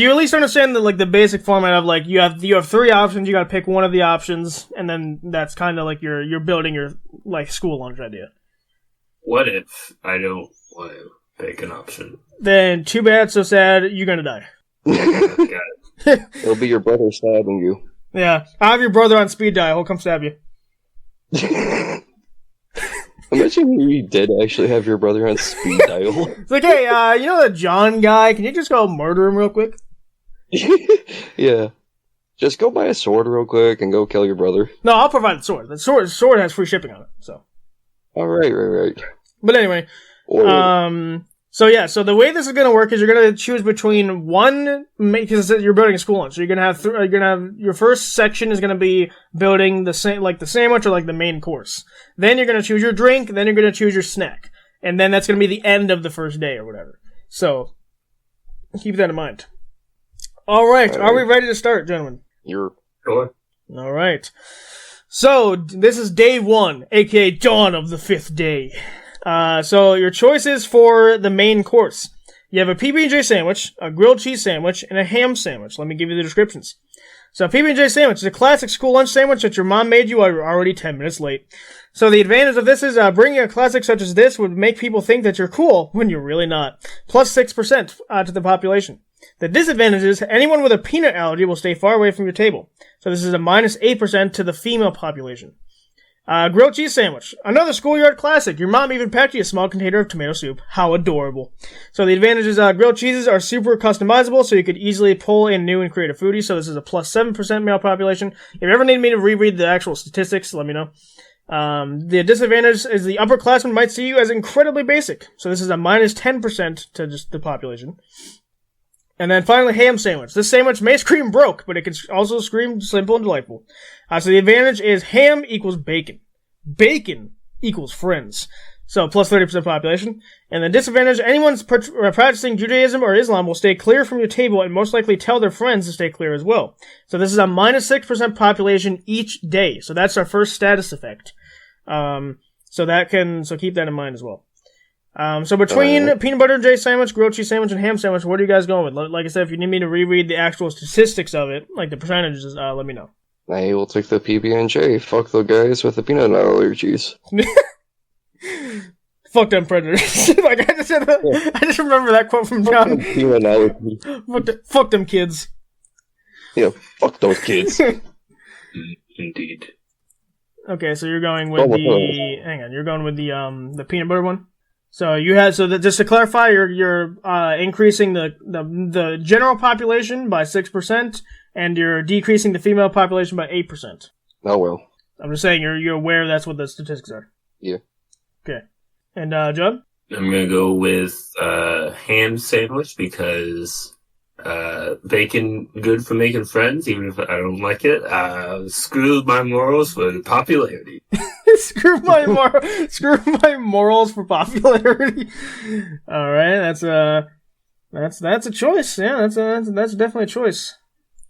you at least understand the basic format of you have 3 options, you gotta pick one of the options, and then that's kind of you're building your school lunch idea. What if I don't want to pick an option? Then too bad, so sad, you're gonna die. It'll be your brother stabbing you. Yeah, I have your brother on speed dial, he'll come stab you. Imagine you did actually have your brother on speed dial. It's hey, you know that John guy? Can you just go murder him real quick? Yeah. Just go buy a sword real quick and go kill your brother. No, I'll provide the sword. The sword has free shipping on it, so. Oh, right. But anyway, so the way this is going to work is you're going to choose between one, because you're building a school lunch, so you're going to have your first section is going to be building the sandwich or the main course. Then you're going to choose your drink, then you're going to choose your snack. And then that's going to be the end of the first day or whatever. So, keep that in mind. Alright, are we ready to start, gentlemen? You're... Sure. Alright. So, this is day 1, aka dawn of the 5th day. So your choices for the main course. You have a PB&J sandwich, a grilled cheese sandwich, and a ham sandwich. Let me give you the descriptions. So a PB&J sandwich is a classic school lunch sandwich that your mom made you while you're already 10 minutes late. So the advantage of this is bringing a classic such as this would make people think that you're cool when you're really not. Plus 6% to the population. The disadvantage is anyone with a peanut allergy will stay far away from your table. So this is a minus 8% to the female population. Grilled cheese sandwich. Another schoolyard classic. Your mom even packed you a small container of tomato soup. How adorable. So the advantage is grilled cheeses are super customizable, so you could easily pull in new and creative foodies. So this is a plus 7% male population. If you ever need me to reread the actual statistics, let me know. The disadvantage is the upperclassmen might see you as incredibly basic. So this is a minus 10% to just the population. And then finally, ham sandwich. This sandwich may scream broke, but it can also scream simple and delightful. So the advantage is ham equals bacon. Bacon equals friends. So plus 30% population. And the disadvantage, anyone practicing Judaism or Islam will stay clear from your table and most likely tell their friends to stay clear as well. So this is a minus 6% population each day. So that's our first status effect. So keep that in mind as well. So between peanut butter and J sandwich, grilled cheese sandwich, and ham sandwich, what are you guys going with? Like I said, if you need me to reread the actual statistics of it, the percentages, let me know. I will take the PB&J. Fuck the guys with the peanut allergies. Fuck them predators. I just remember that quote from John. Peanut allergy. Fuck them kids. Yeah, fuck those kids. Indeed. Okay, so you're going with you're going with the peanut butter one? So just to clarify, you're increasing the general population by 6%, and you're decreasing the female population by 8%. Oh well. I'm just saying you're aware that's what the statistics are. Yeah. Okay. And John? I'm gonna go with ham sandwich because bacon good for making friends, even if I don't like it. Screw my morals for popularity. Screw my morals for popularity. All right, that's a choice. Yeah, that's definitely a choice.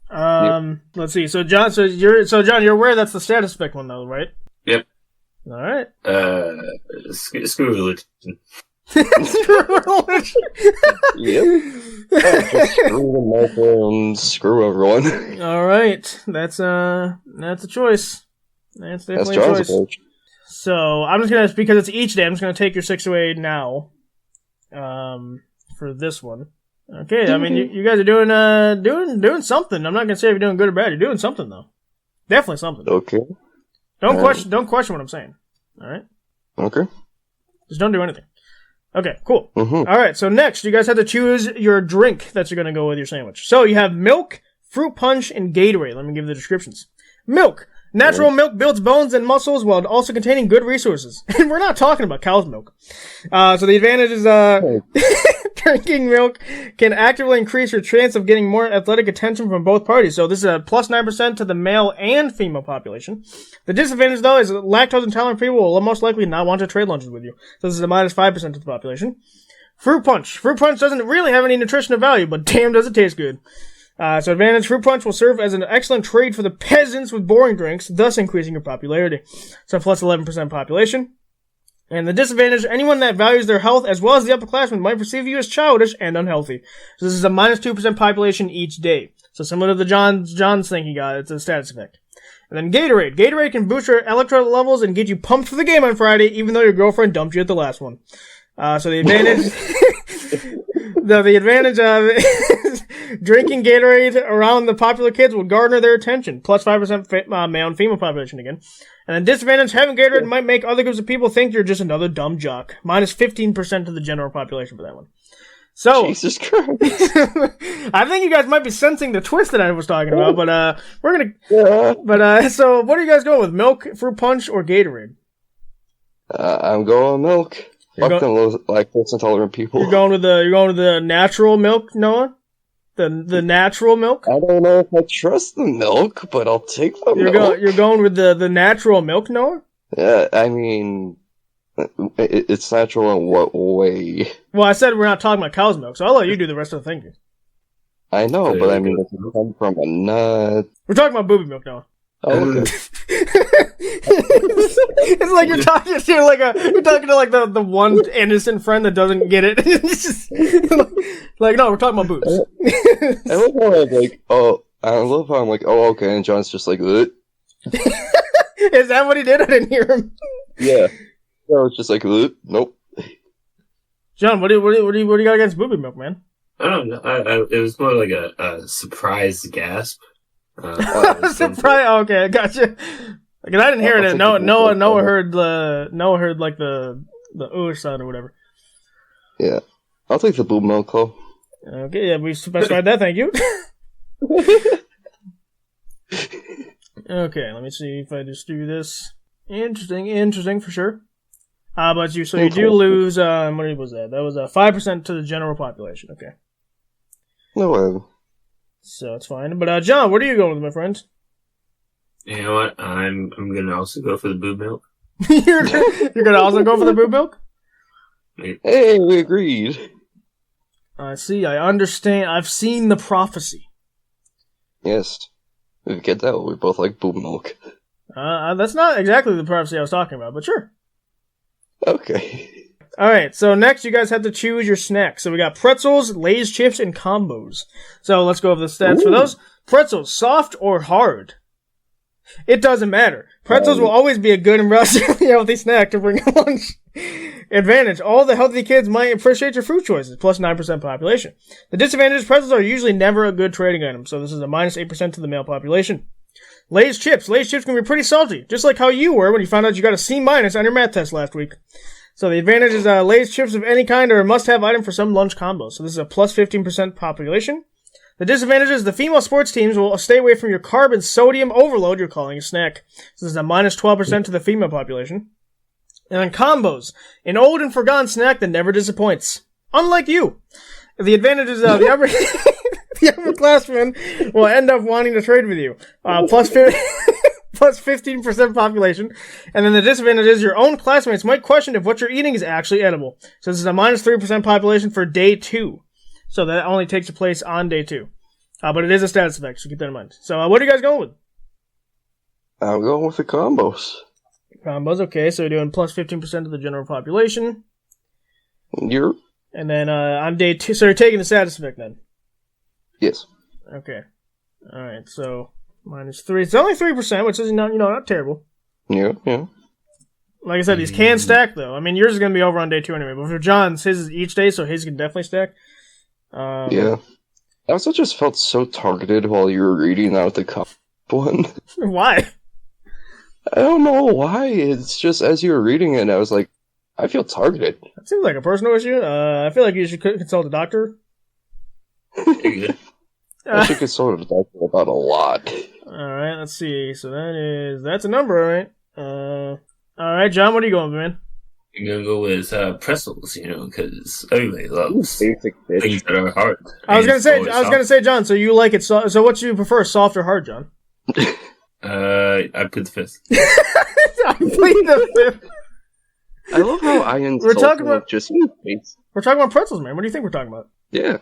Let's see. So John, you're aware that's the status effect one though, right? Yep. All right. Screw religion. Yep. Just screw the Michael and screw everyone. All right. That's a choice. That's definitely a John's choice. approach. So I'm just gonna, because it's each day, I'm just gonna take your 6 away now. For this one. Okay, I mean you guys are doing something. I'm not gonna say if you're doing good or bad. You're doing something though. Definitely something. Okay. Don't question what I'm saying. All right. Okay. Just don't do anything. Okay, cool. Mm-hmm. All right, so next, you guys have to choose your drink that you're going to go with your sandwich. So you have milk, fruit punch, and Gatorade. Let me give you the descriptions. Milk. Natural milk builds bones and muscles while also containing good resources. And we're not talking about cow's milk. So the advantage is drinking milk can actively increase your chance of getting more athletic attention from both parties. So this is a plus 9% to the male and female population. The disadvantage, though, is lactose intolerant people will most likely not want to trade lunches with you. So this is a minus 5% to the population. Fruit punch. Fruit punch doesn't really have any nutritional value, but damn does it taste good. So advantage, fruit punch will serve as an excellent trade for the peasants with boring drinks, thus increasing your popularity. So plus 11% population. And the disadvantage, anyone that values their health as well as the upperclassmen might perceive you as childish and unhealthy. So this is a minus 2% population each day. So similar to the John's thing he got, it's a status effect. And then Gatorade. Gatorade can boost your electrolyte levels and get you pumped for the game on Friday, even though your girlfriend dumped you at the last one. So the advantage, the advantage of drinking Gatorade around the popular kids will garner their attention. Plus 5% male and female population again. And the disadvantage, having Gatorade might make other groups of people think you're just another dumb jock. Minus 15% of the general population for that one. So, Jesus Christ. I think you guys might be sensing the twist that I was talking about, but we're gonna. Yeah. But so, what are you guys going with? Milk, fruit punch, or Gatorade? I'm going milk. Fuck them lactose intolerant people. You're going with the natural milk, Noah? The natural milk? I don't know if I trust the milk, but I'll take the milk. You're going with the natural milk, Noah? Yeah, I mean, it's natural in what way? Well, I said we're not talking about cow's milk, so I'll let you do the rest of the thinking. I know, but I mean, if it comes from a nut... We're talking about booby milk, Noah. Oh, okay. It's like you're talking to the one innocent friend that doesn't get it. It's just, like, no, we're talking about boobs. I love how I'm like, oh, okay, and John's just like, ugh. Is that what he did? I didn't hear him. Yeah. So it's just like, ugh. Nope. John, what do you got against booby milk, man? I don't know. It was more like a surprised gasp. Surprise! Okay, gotcha. Because I didn't hear it. Noah heard like the ooh sound or whatever. Yeah, I'll take the boob milk though. Okay, yeah, we specified that. Thank you. Okay, let me see if I just do this. Interesting for sure. But you do lose. What was that? That was 5% to the general population. Okay. No way. So it's fine. But John, what are you going with, my friend? You know what? I'm gonna also go for the boob milk. You're gonna also go for the boob milk? Hey, we agreed. I see. I understand. I've seen the prophecy. Yes, we get that. We both like boob milk. That's not exactly the prophecy I was talking about, but sure. Okay. Alright, so next you guys have to choose your snacks. So we got pretzels, Lay's chips, and combos. So let's go over the stats for those. Pretzels, soft or hard? It doesn't matter. Pretzels will always be a good and relatively healthy snack to bring at lunch. Advantage, all the healthy kids might appreciate your fruit choices, plus 9% population. The disadvantage is pretzels are usually never a good trading item, so this is a minus 8% to the male population. Lay's chips. Lay's chips can be pretty salty, just like how you were when you found out you got a C- on your math test last week. So the advantage is Lay's chips of any kind are a must-have item for some lunch combos. So this is a plus 15% population. The disadvantage is the female sports teams will stay away from your carb and sodium overload you're calling a snack. So this is a minus 12% to the female population. And then combos. An old and forgotten snack that never disappoints. Unlike you. The advantage is the upperclassmen will end up wanting to trade with you. Plus 15% population. And then the disadvantage is your own classmates might question if what you're eating is actually edible. So this is a minus 3% population for day 2. So that only takes place on day 2. But it is a status effect, so keep that in mind. So what are you guys going with? I'm going with the combos. Combos, okay, so we're doing plus 15% of the general population. You're... And then on day 2, so you're taking the status effect then? Yes. Okay. Alright, so minus 3. It's only 3%, which is not terrible. Yeah. Like I said, these can stack, though. I mean, yours is going to be over on day 2 anyway, but for John's, his is each day, so his can definitely stack. Yeah. I also just felt so targeted while you were reading out the cup one. Why? I don't know why. It's just as you were reading it, I was like, I feel targeted. That seems like a personal issue. I feel like you should consult a doctor. You're good. I should consult a doctor about a lot. Alright, let's see. So that's a number, alright? Alright, John, what are you going with, man? I'm gonna go with pretzels, because everybody loves Basic bitch. things that are hard. I was gonna say, John. So you like it? So what do you prefer, soft or hard, John? I put the fifth. I plead the fifth. I love how I insult talking about- just face. We're talking about pretzels, man. What do you think we're talking about? Yeah.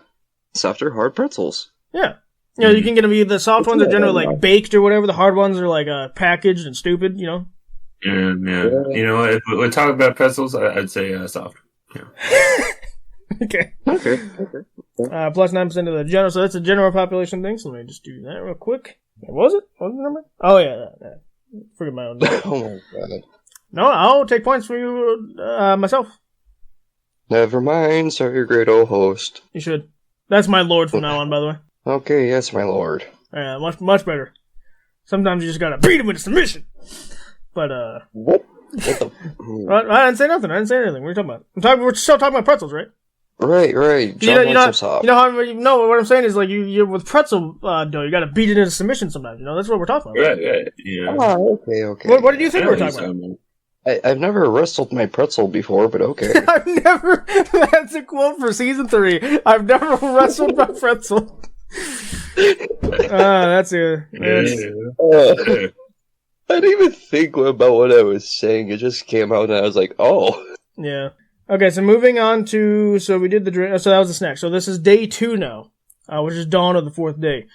Softer, hard pretzels. Yeah. You can get them. The soft ones are generally like baked or whatever. The hard ones are like packaged and stupid. Yeah. You know, if we're talking about pretzels, I'd say soft. Yeah. Okay. Okay. Plus 9% of the general. So that's a general population thing. So let me just do that real quick. Was it? What was the number? Oh yeah. Forget my own. Oh my god. No, I'll take points for you myself. Never mind, sorry, your great old host. You should. That's my lord from now on, by the way. Okay, yes, my lord. Yeah, much better. Sometimes you just gotta beat him with submission. But What the? I didn't say nothing. I didn't say anything. What are you talking about? We're still talking about pretzels, right? Right. John likes them soft. What I'm saying is like you with pretzel dough, you gotta beat it into submission sometimes. That's what we're talking about. Right. Yeah. Oh, okay. What did you think we were talking about? I've never wrestled my pretzel before, but okay. That's a quote for season 3. I've never wrestled my pretzel. That's it. I didn't even think about what I was saying. It just came out and I was like, oh. Yeah. Okay, so moving on to, so we did the drink, so that was the snack. So this is day 2 now, which is dawn of the 4th day.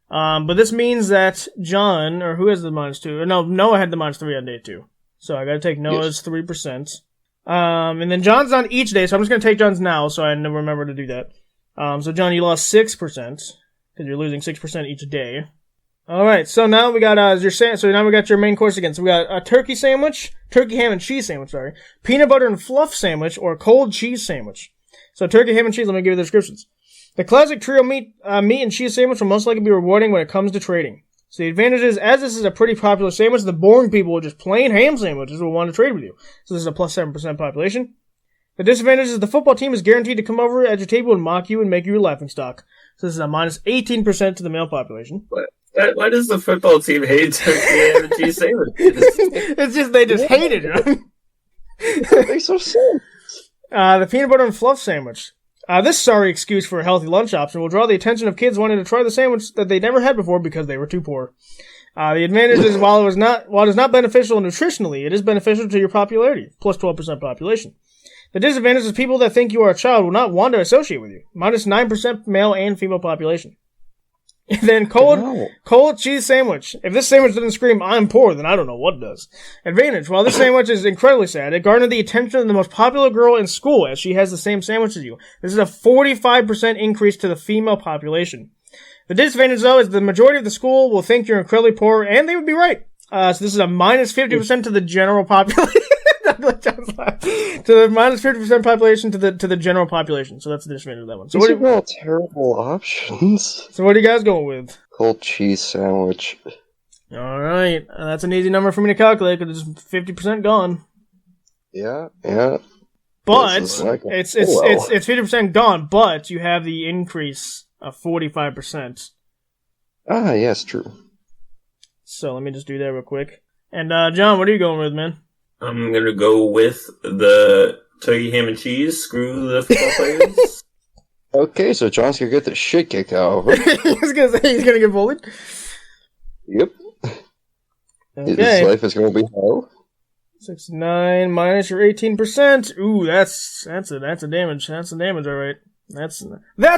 But this means that John, or who has the -2? No, Noah had the -3 on day 2. So I gotta take Noah's 3%. And then John's on each day, so I'm just gonna take John's now, so I remember to do that. So John, you lost 6%, because you're losing 6% each day. Alright, so now we got, now we got your main course again. So we got a turkey sandwich, turkey ham and cheese sandwich, peanut butter and fluff sandwich, or cold cheese sandwich. So turkey, ham, and cheese, let me give you the descriptions. The classic trio meat and cheese sandwich will most likely be rewarding when it comes to trading. So the advantage is, as this is a pretty popular sandwich, the boring people with just plain ham sandwiches will want to trade with you. So this is a plus 7% population. The disadvantage is the football team is guaranteed to come over at your table and mock you and make you a laughingstock. So this is a minus 18% to the male population. Why does the football team hate turkey ham and cheese sandwiches? It's just, they just hate it. That makes no sense. The peanut butter and fluff sandwich. This sorry excuse for a healthy lunch option will draw the attention of kids wanting to try the sandwich that they never had before because they were too poor. The advantage is while it is not beneficial nutritionally, it is beneficial to your popularity, plus 12% population. The disadvantage is people that think you are a child will not want to associate with you, minus 9% male and female population. And then cold cheese sandwich. If this sandwich doesn't scream, I'm poor, then I don't know what does. Advantage. While this sandwich is incredibly sad, it garnered the attention of the most popular girl in school as she has the same sandwich as you. This is a 45% increase to the female population. The disadvantage, though, is the majority of the school will think you're incredibly poor, and they would be right. So this is a minus 50% to the general population. To the minus 50% population to the general population. So that's the disadvantage of that one. So These are all terrible options. So what are you guys going with? Cold cheese sandwich. Alright. That's an easy number for me to calculate because it's 50% gone. Yeah. But it's 50% gone, but you have the increase of 45%. Ah, yes, true. So let me just do that real quick. And John, what are you going with, man? I'm gonna go with the turkey ham and cheese. Screw the football players. Okay, so John's gonna get the shit kicked out of him. I was gonna say he's gonna get bullied. Yep. Okay. His life is gonna be hell. 69 minus your 18%. Ooh, that's a damage. That's a damage, all right. That's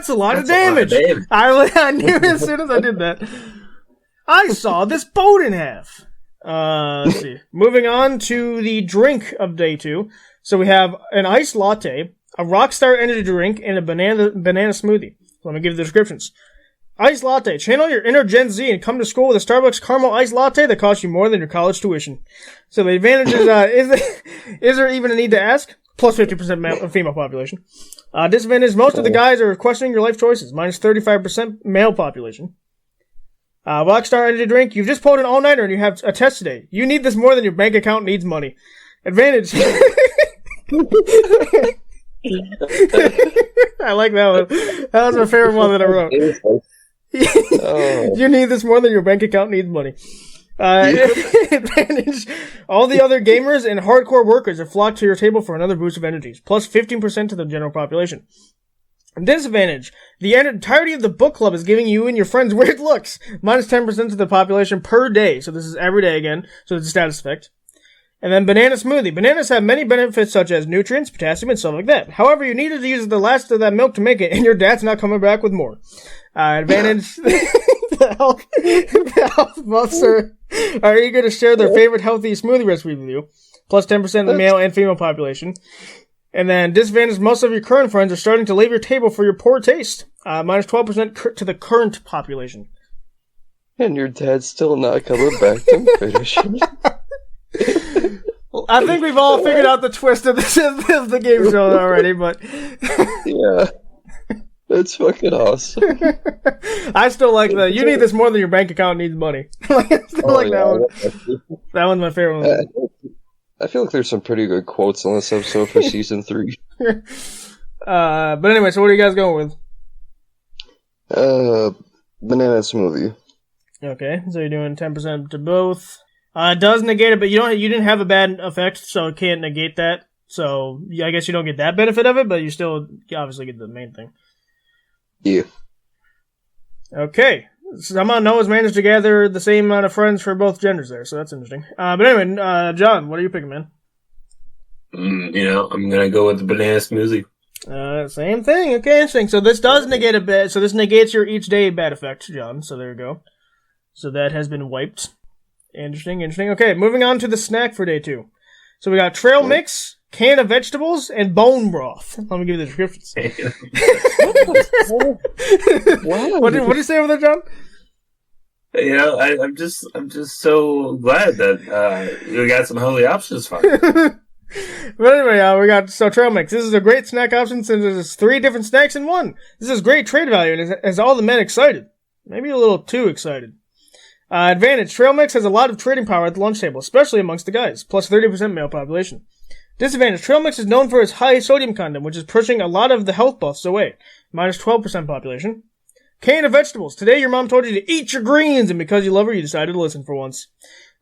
a lot of damage. I knew as soon as I did that. I saw this boat in half. Let's see. Moving on to the drink of day 2. So we have an iced latte, a Rockstar energy drink, and a banana smoothie. So let me give you the descriptions. Iced latte. Channel your inner Gen Z and come to school with a Starbucks caramel iced latte that costs you more than your college tuition. So the advantage is there even a need to ask? Plus 50% male, female population. Disadvantage, most of the guys are questioning your life choices. Minus 35% male population. Rockstar energy drink. You've just pulled an all-nighter and you have a test today. You need this more than your bank account needs money. Advantage. I like that one. That was my favorite one that I wrote. You need this more than your bank account needs money. Advantage. All the other gamers and hardcore workers have flocked to your table for another boost of energies. Plus 15% to the general population. Disadvantage. The entirety of the book club is giving you and your friends weird looks. Minus 10% to the population per day. So this is every day again. So it's a status effect. And then banana smoothie. Bananas have many benefits such as nutrients, potassium, and stuff like that. However, you needed to use the last of that milk to make it, and your dad's not coming back with more. Advantage. The health buffs are eager to share their favorite healthy smoothie recipe with you. Plus 10% of the male and female population. And then disadvantage, most of your current friends are starting to leave your table for your poor taste. Minus 12% to the current population. And your dad's still not coming back to finish it. I think we've all figured out the twist of the game show already, but yeah, that's fucking awesome. I still like that. You need this more than your bank account needs money. I still like that one. That one's my favorite one. I feel like there's some pretty good quotes on this episode for season 3. But anyway, so what are you guys going with? Banana smoothie. Okay, so you're doing 10% to both. It does negate it, but you didn't have a bad effect, so it can't negate that. So I guess you don't get that benefit of it, but you still obviously get the main thing. Yeah. Okay. Somehow Noah's managed to gather the same amount of friends for both genders there, so that's interesting. But anyway, John, what are you picking, man? I'm gonna go with the banana smoothie. Same thing. Okay, interesting. So this does negate a bit. So this negates your each day bad effect, John. So there you go. So that has been wiped. Interesting. Okay, moving on to the snack for day 2. So we got trail mix, can of vegetables, and bone broth. Let me give you the descriptions. What did you say over there, John? I'm just so glad that we got some healthy options for you. But anyway, we got trail mix. This is a great snack option since there's 3 different snacks in one. This is great trade value and it has all the men excited. Maybe a little too excited. Advantage. Trail mix has a lot of trading power at the lunch table, especially amongst the guys. Plus 30% male population. Disadvantage. Trail mix is known for its high sodium content, which is pushing a lot of the health buffs away. Minus 12% population. Can of vegetables. Today your mom told you to eat your greens, and because you love her, you decided to listen for once.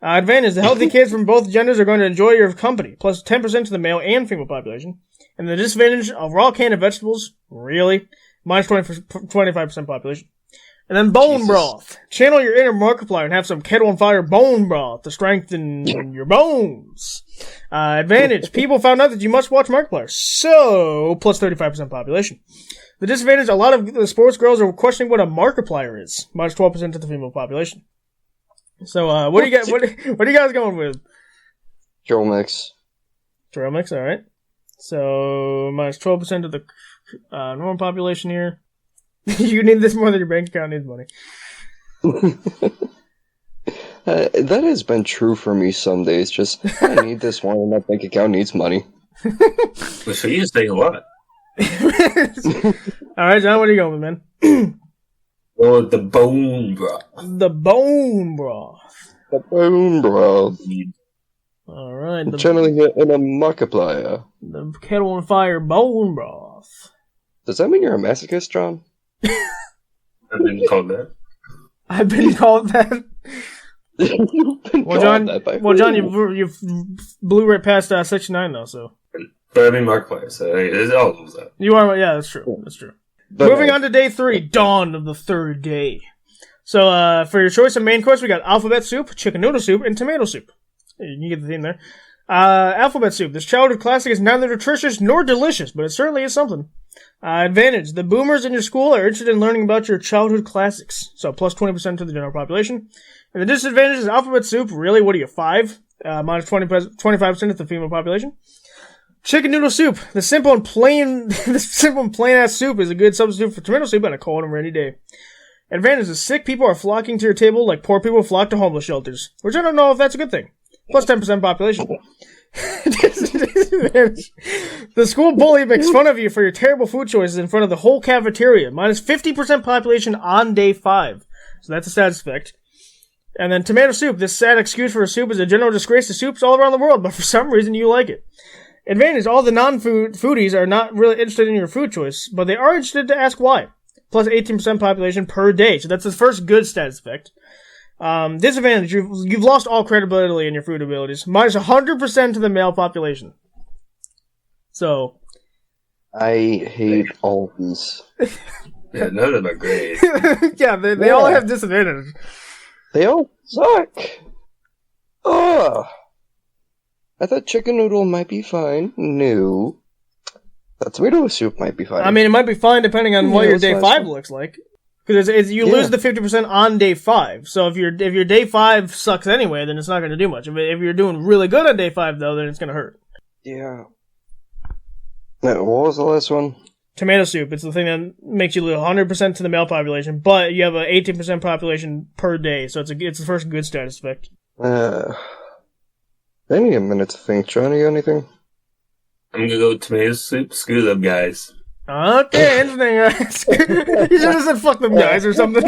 Advantage. The healthy kids from both genders are going to enjoy your company. Plus 10% to the male and female population. And the disadvantage. A raw can of vegetables. Really? Minus 25% population. And then bone broth. Channel your inner Markiplier and have some kettle on fire bone broth to strengthen your bones. Advantage. People found out that you must watch Markiplier. So, plus 35% population. The disadvantage, a lot of the sports girls are questioning what a Markiplier is. Minus 12% to the female population. So, what do you guys going with? Trail mix. Trail mix, alright. So, minus 12% to the normal population here. You need this more than your bank account needs money. That has been true for me some days. Just, I need this more than my bank account needs money. But for you, it's taking a lot. Alright, John, what are you going with, man? Or the bone broth. The bone broth. The bone broth. Alright. Channeling it in a Markiplier. The kettle on fire bone broth. Does that mean you're a masochist, John? I've been called that. I've been called that. Well, John, you blew right past 69 though, so. But I mean Markiplier, so it's all of that. You are, yeah, that's true. That's true. But moving on to day 3, dawn of the third day. So, for your choice of main course, we got alphabet soup, chicken noodle soup, and tomato soup. You can get the theme there. Alphabet soup. This childhood classic is neither nutritious nor delicious, but it certainly is something. Advantage. The boomers in your school are interested in learning about your childhood classics. So plus 20% to the general population. And the disadvantage is alphabet soup. Really, what are you, 5? Minus 25% of the female population. Chicken noodle soup. The simple and plain ass soup is a good substitute for tomato soup on a cold and rainy day. Advantage is sick people are flocking to your table like poor people flock to homeless shelters, which I don't know if that's a good thing. Plus 10% population. The school bully makes fun of you for your terrible food choices in front of the whole cafeteria. Minus 50% population on day 5. So that's a status effect. And then tomato soup. This sad excuse for a soup is a general disgrace to soups all around the world, but for some reason you like it. Advantage, all the non-foodies are not really interested in your food choice, but they are interested to ask why. Plus 18% population per day. So that's the first good status effect. Disadvantage, you've lost all credibility in your food abilities. Minus 100% to the male population. So. I hate all these. Yeah, none of them are great. Yeah, they all have disadvantages. They all suck. Ugh. I thought chicken noodle might be fine. No. That tomato soup might be fine. I mean, it might be fine depending on what your day 5 looks like. Because you lose the 50% on day 5. So if your day 5 sucks anyway, then it's not going to do much. If you're doing really good on day 5, though, then it's going to hurt. Yeah. Now, what was the last one? Tomato soup. It's the thing that makes you lose 100% to the male population, but you have an 18% population per day, so it's the first good status effect. I need a minute to think. Johnny, got anything? I'm gonna go tomato soup. Screw them guys. Okay, interesting. You should have said fuck them guys or something.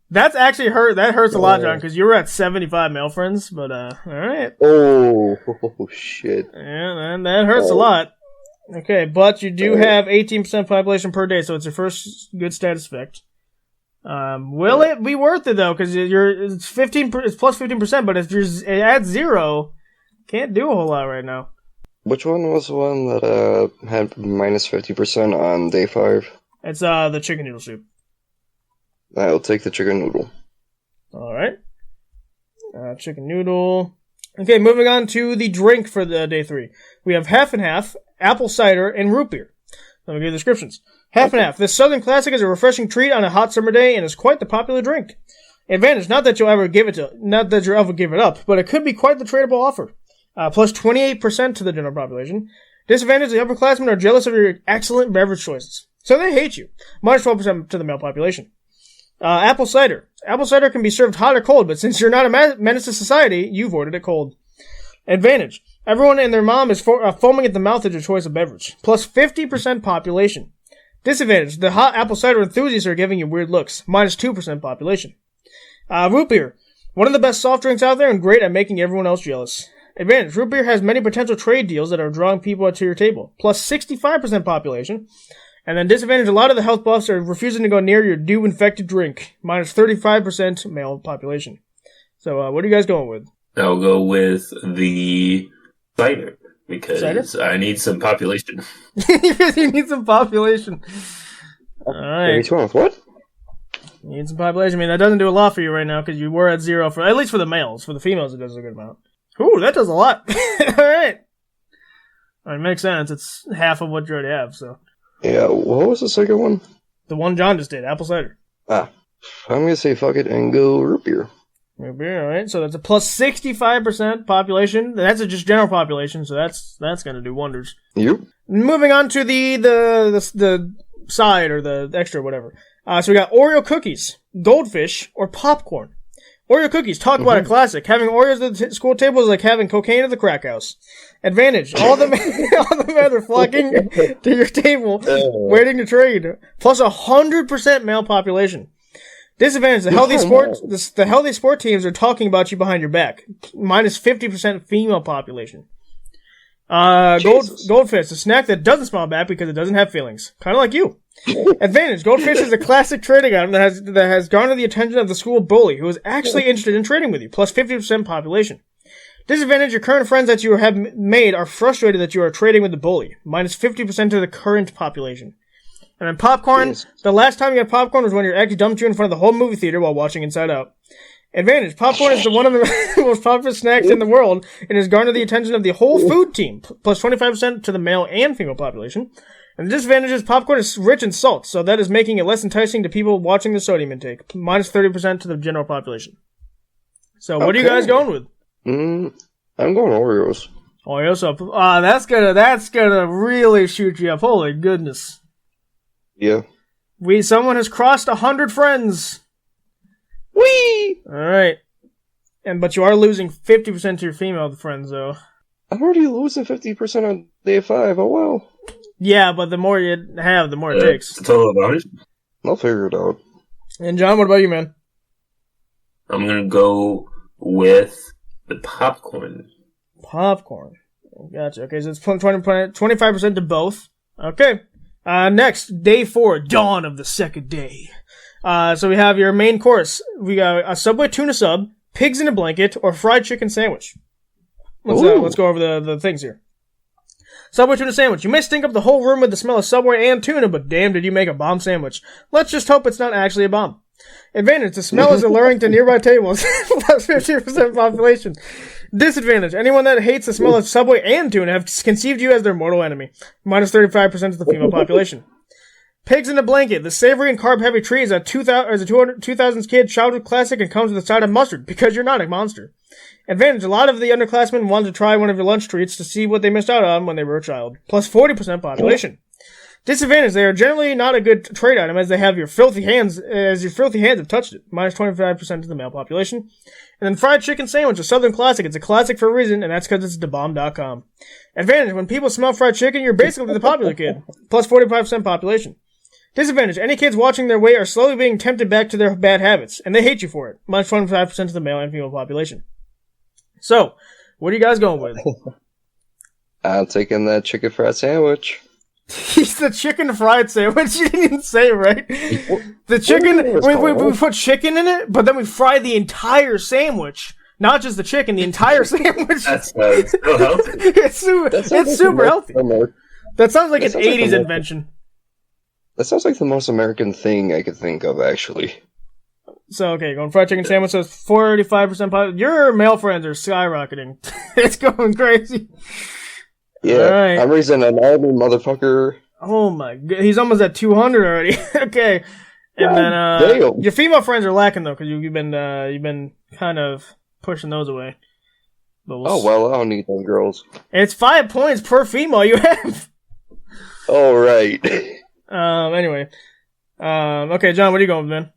That's actually hurt. That hurts a lot, John, because you were at 75 male friends, but, alright. Oh, shit. Yeah, that hurts a lot. Okay, but you do have 18% population per day, so it's your first good status effect. Will it be worth it though? Because it's 15. It's plus 15%, but if it adds 0, can't do a whole lot right now. Which one was the one that had minus 50% on day 5? It's the chicken noodle soup. I'll take the chicken noodle. All right, chicken noodle. Okay, moving on to the drink for the day 3. We have half and half, apple cider, and root beer. Let me give you the descriptions. Half and half. This southern classic is a refreshing treat on a hot summer day and is quite the popular drink. Advantage, not that you'll ever give it up, but it could be quite the tradable offer. Plus 28% to the general population. Disadvantage, the upperclassmen are jealous of your excellent beverage choices, so they hate you. Minus 12% to the male population. Apple cider. Apple cider can be served hot or cold, but since you're not a menace to society, you've ordered it cold. Advantage, everyone and their mom is foaming at the mouth at your choice of beverage. Plus 50% population. Disadvantage, the hot apple cider enthusiasts are giving you weird looks. Minus 2% population. Root beer. One of the best soft drinks out there and great at making everyone else jealous. Advantage, root beer has many potential trade deals that are drawing people to your table. Plus 65% population. And then disadvantage, a lot of the health buffs are refusing to go near your dew-infected drink. Minus 35% male population. So, what are you guys going with? I'll go with the cider, because I need some population. You need some population. Alright. What? You need some population. I mean, that doesn't do a lot for you right now, because you were at 0 at least for the males. For the females, it does a good amount. Ooh, that does a lot. Alright. Alright, makes sense. It's half of what you already have, so. Yeah, what was the second one? The one John just did, apple cider. I'm gonna say fuck it and go root beer. Root beer, alright. So that's a plus 65% population. That's just general population, so that's gonna do wonders. Yep. Moving on to the side, or the extra, whatever. So we got Oreo cookies, goldfish, or popcorn. Oreo cookies, talk about a classic. Having Oreos at the school table is like having cocaine at the crack house. Advantage, all the men are flocking to your table, waiting to trade. Plus 100% male population. Disadvantage, the healthy sport teams are talking about you behind your back. Minus 50% female population. Goldfish, a snack that doesn't smell bad because it doesn't have feelings. Kind of like you. Advantage, goldfish is a classic trading item that has garnered the attention of the school bully, who is actually interested in trading with you. Plus 50% population. Disadvantage, your current friends that you have made are frustrated that you are trading with the bully. Minus 50% to the current population. And then popcorn, the last time you had popcorn was when your ex dumped you in front of the whole movie theater while watching Inside Out. Advantage, popcorn is one of the most popular snacks in the world and has garnered the attention of the whole food team. Plus 25% to the male and female population. And the disadvantage is popcorn is rich in salt, so that is making it less enticing to people watching the sodium intake. Minus 30% to the general population. So what are you guys going with? I'm going Oreos. Oreos up. That's gonna really shoot you up. Holy goodness. Yeah. Someone has crossed 100 friends. Whee! Alright. But you are losing 50% to your female friends, though. I'm already losing 50% on day 5. Oh, wow. Yeah, but the more you have, the more it takes. It's a total of 100? I'll figure it out. And John, what about you, man? I'm going to go with the popcorn. Popcorn. Gotcha. Okay, so it's 25% to both. Okay. Next, day 4, dawn of the second day. So we have your main course. We got a Subway tuna sub, pigs in a blanket, or fried chicken sandwich. Let's go over the things here. Subway tuna sandwich. You may stink up the whole room with the smell of Subway and tuna, but damn did you make a bomb sandwich. Let's just hope it's not actually a bomb. Advantage. The smell is alluring to nearby tables. Plus 50% population. Disadvantage. Anyone that hates the smell of Subway and tuna have conceived you as their mortal enemy. Minus 35% of the female population. Pigs in a blanket. The savory and carb-heavy treat is a 2000s kid childhood classic and comes with a side of mustard, because you're not a monster. Advantage. A lot of the underclassmen wanted to try one of your lunch treats to see what they missed out on when they were a child. Plus 40% population. Disadvantage. They are generally not a good trade item as your filthy hands have touched it. Minus 25% of the male population. And then fried chicken sandwich, a southern classic. It's a classic for a reason, and that's because it's thebomb.com. Advantage. When people smell fried chicken, you're basically the popular kid. Plus 45% population. Disadvantage. Any kids watching their weight are slowly being tempted back to their bad habits, and they hate you for it. Minus 25% of the male and female population. So, what are you guys going with? I'm taking that chicken fried sandwich. He's the chicken fried sandwich. You didn't even say it right. The chicken, we put chicken in it, but then we fry the entire sandwich. Not just the chicken, the entire sandwich. That's so healthy. It's super healthy. That sounds like an 80s invention. That sounds like the most American thing I could think of, actually. So, okay, going fried chicken sandwich, so it's 45% your male friends are skyrocketing. It's going crazy. Yeah, right. I'm raising an army, motherfucker. Oh my god, he's almost at 200 already. Okay. And then, your female friends are lacking though, because you've been kind of pushing those away. But well, I don't need those girls. It's 5 points per female you have. All right. Anyway. Okay, John, what are you going with, man?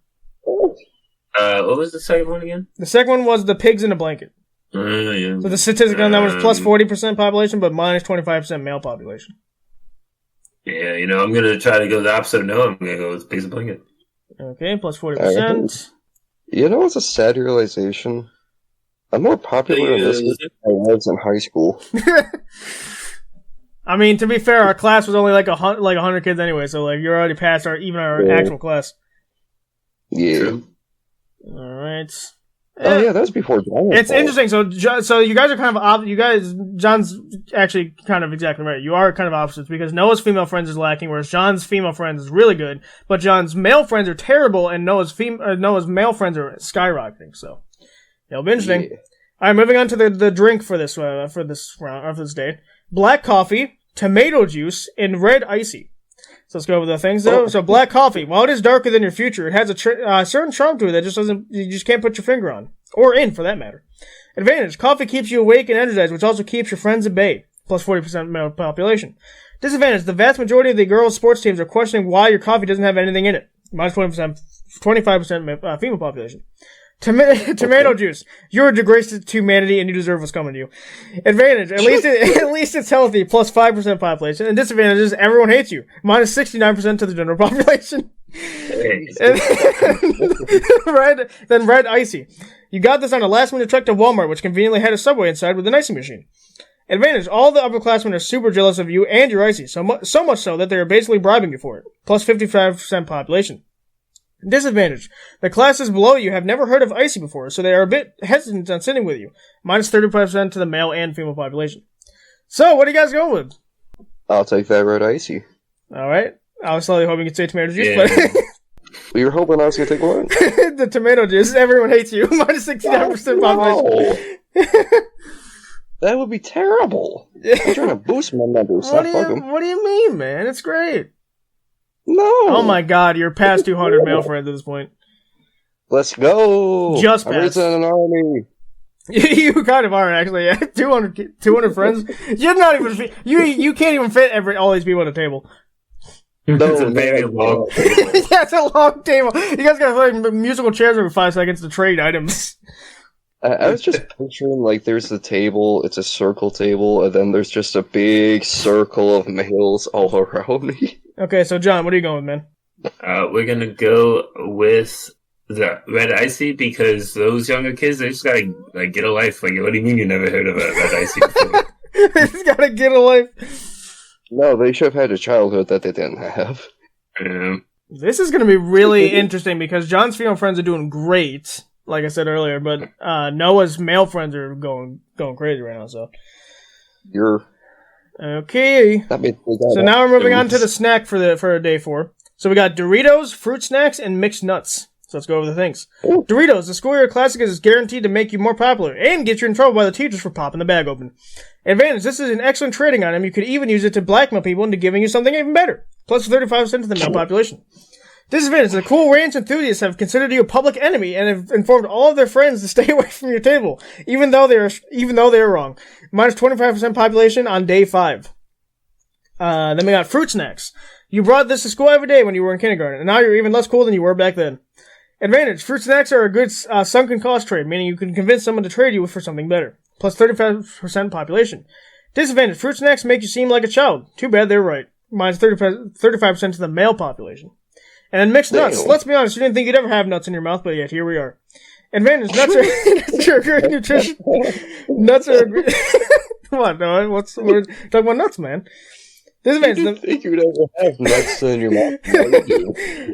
What was the second one again? The second one was the pigs in a blanket. Yeah. So the statistic on that was plus 40% population, but minus 25% male population. Yeah, I'm going to try to go the opposite of no. I'm going to go with pigs in a blanket. Okay, plus 40%. You know what's a sad realization? I'm more popular in this than I was in high school. I mean, to be fair, our class was only like 100 kids anyway, so you're already past our actual class. Yeah. True. All right. Oh yeah, that was before John. It's interesting. So you guys are kind of John's actually kind of exactly right. You are kind of opposites because Noah's female friends is lacking, whereas John's female friends is really good, but John's male friends are terrible, and Noah's male friends are skyrocketing. So it'll be interesting. Yeah. All right, moving on to the drink for this day: black coffee, tomato juice, and red icy. So let's go over the things though. So black coffee, while it is darker than your future, it has a certain charm to it that you just can't put your finger on. Or in, for that matter. Advantage, coffee keeps you awake and energized, which also keeps your friends at bay. Plus 40% male population. Disadvantage, the vast majority of the girls' sports teams are questioning why your coffee doesn't have anything in it. Minus 25% female population. Tomato juice. You're a disgrace to humanity and you deserve what's coming to you. Advantage. At least it's healthy. Plus 5% population. And disadvantage is everyone hates you. Minus 69% to the general population. Then red icy. You got this on a last minute trek to Walmart, which conveniently had a Subway inside with an icy machine. Advantage. All the upperclassmen are super jealous of you and your icy. So much so that they are basically bribing you for it. Plus 55% population. Disadvantage. The classes below you have never heard of icy before, so they are a bit hesitant on sitting with you. Minus 35% to the male and female population. So, what are you guys going with? I'll take that red icy. Alright. I was slowly hoping you'd say tomato juice, but... You were hoping I was going to take one? The tomato juice. Everyone hates you. Minus 69% population. That would be terrible. I'm trying to boost my numbers. What do you mean, man? It's great. No. Oh my god, you're past 200 male friends at this point. Let's go. Just I'm past. raising an army. You kind of are, actually. 200 friends. You're not even. You can't even fit all these people at a table. It's a very long table. Yeah, it's a long table. You guys got like musical chairs every 5 seconds to trade items. I was just picturing, like, there's the table, it's a circle table, and then there's just a big circle of males all around me. Okay, so John, what are you going with, man? We're gonna go with the red icy because those younger kids, they just gotta like get a life. Like, what do you mean you never heard of a red icy before? They just gotta get a life. No, they should have had a childhood that they didn't have. This is gonna be really interesting because John's female friends are doing great, like I said earlier, but Noah's male friends are going crazy right now. So You're okay. So now we're moving on to the snack for day 4. So we got Doritos, fruit snacks, and mixed nuts. So let's go over the things. Ooh. Doritos, the school year classic, is guaranteed to make you more popular and get you in trouble by the teachers for popping the bag open. Advantage, this is an excellent trading item. You could even use it to blackmail people into giving you something even better. Plus 35% of the male population. Disadvantage, the Cool Ranch enthusiasts have considered you a public enemy and have informed all of their friends to stay away from your table, even though they are wrong. Minus 25% population on day 5. Then we got fruit snacks. You brought this to school every day when you were in kindergarten, and now you're even less cool than you were back then. Advantage, fruit snacks are a good sunken cost trade, meaning you can convince someone to trade you for something better. Plus 35% population. Disadvantage, fruit snacks make you seem like a child. Too bad they're right. Minus 35% to the male population. And then mixed nuts. Let's be honest, you didn't think you'd ever have nuts in your mouth, but yet here we are. Advantage, nuts are great nutrition. Nuts are come on, Noah, we're talking about nuts, man. Disadvantage, I didn't think you'd ever have nuts in your mouth.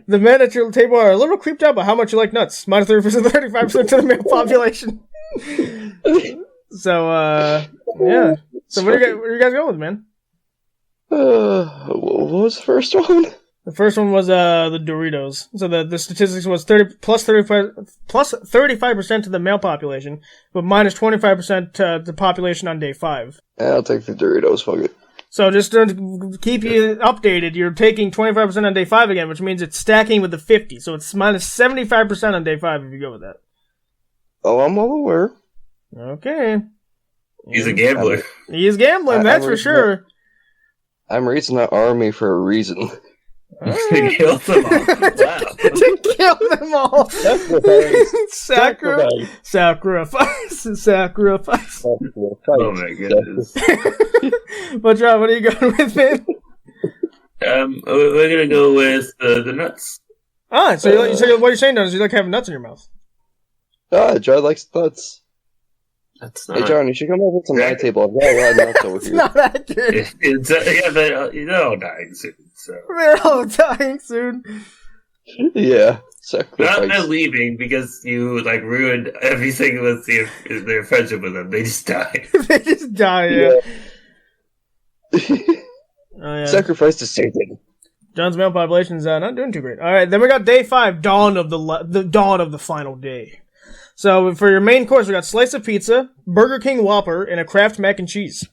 The men at your table are a little creeped out by how much you like nuts. Minus 30%, 35% to the male population. So, yeah. So what are you guys going with, man? What was the first one? The first one was the Doritos. So the statistics was 35% to the male population, but minus 25% to the population on day 5. I'll take the Doritos, fuck it. So just to keep you updated, you're taking 25% on day 5 again, which means it's stacking with the 50. So it's minus 75% on day 5 if you go with that. Oh, I'm well aware. Okay. He's a gambler. He is gambling, that's for sure. I'm raising that army for a reason. To kill them all. Wow. To kill them all. Sacrifice. Oh my goodness. But John, what are you going with, man? We're gonna go with the nuts. Ah, so what you're saying, Don, is you like having nuts in your mouth? John likes nuts. That's not. Hey, John, you should come over to my table. I've got a lot of nuts over It's here. not accurate. Yeah, they're all dying soon. So. They're all dying soon. Yeah, sacrifice. Not leaving because you like ruined everything with their friendship with them. They just die. They just die. Yeah. Oh, yeah. Sacrifice to Satan. John's male population's not doing too great. All right, then we got day 5, dawn of the final day. So for your main course, we got slice of pizza, Burger King Whopper, and a Kraft mac and cheese.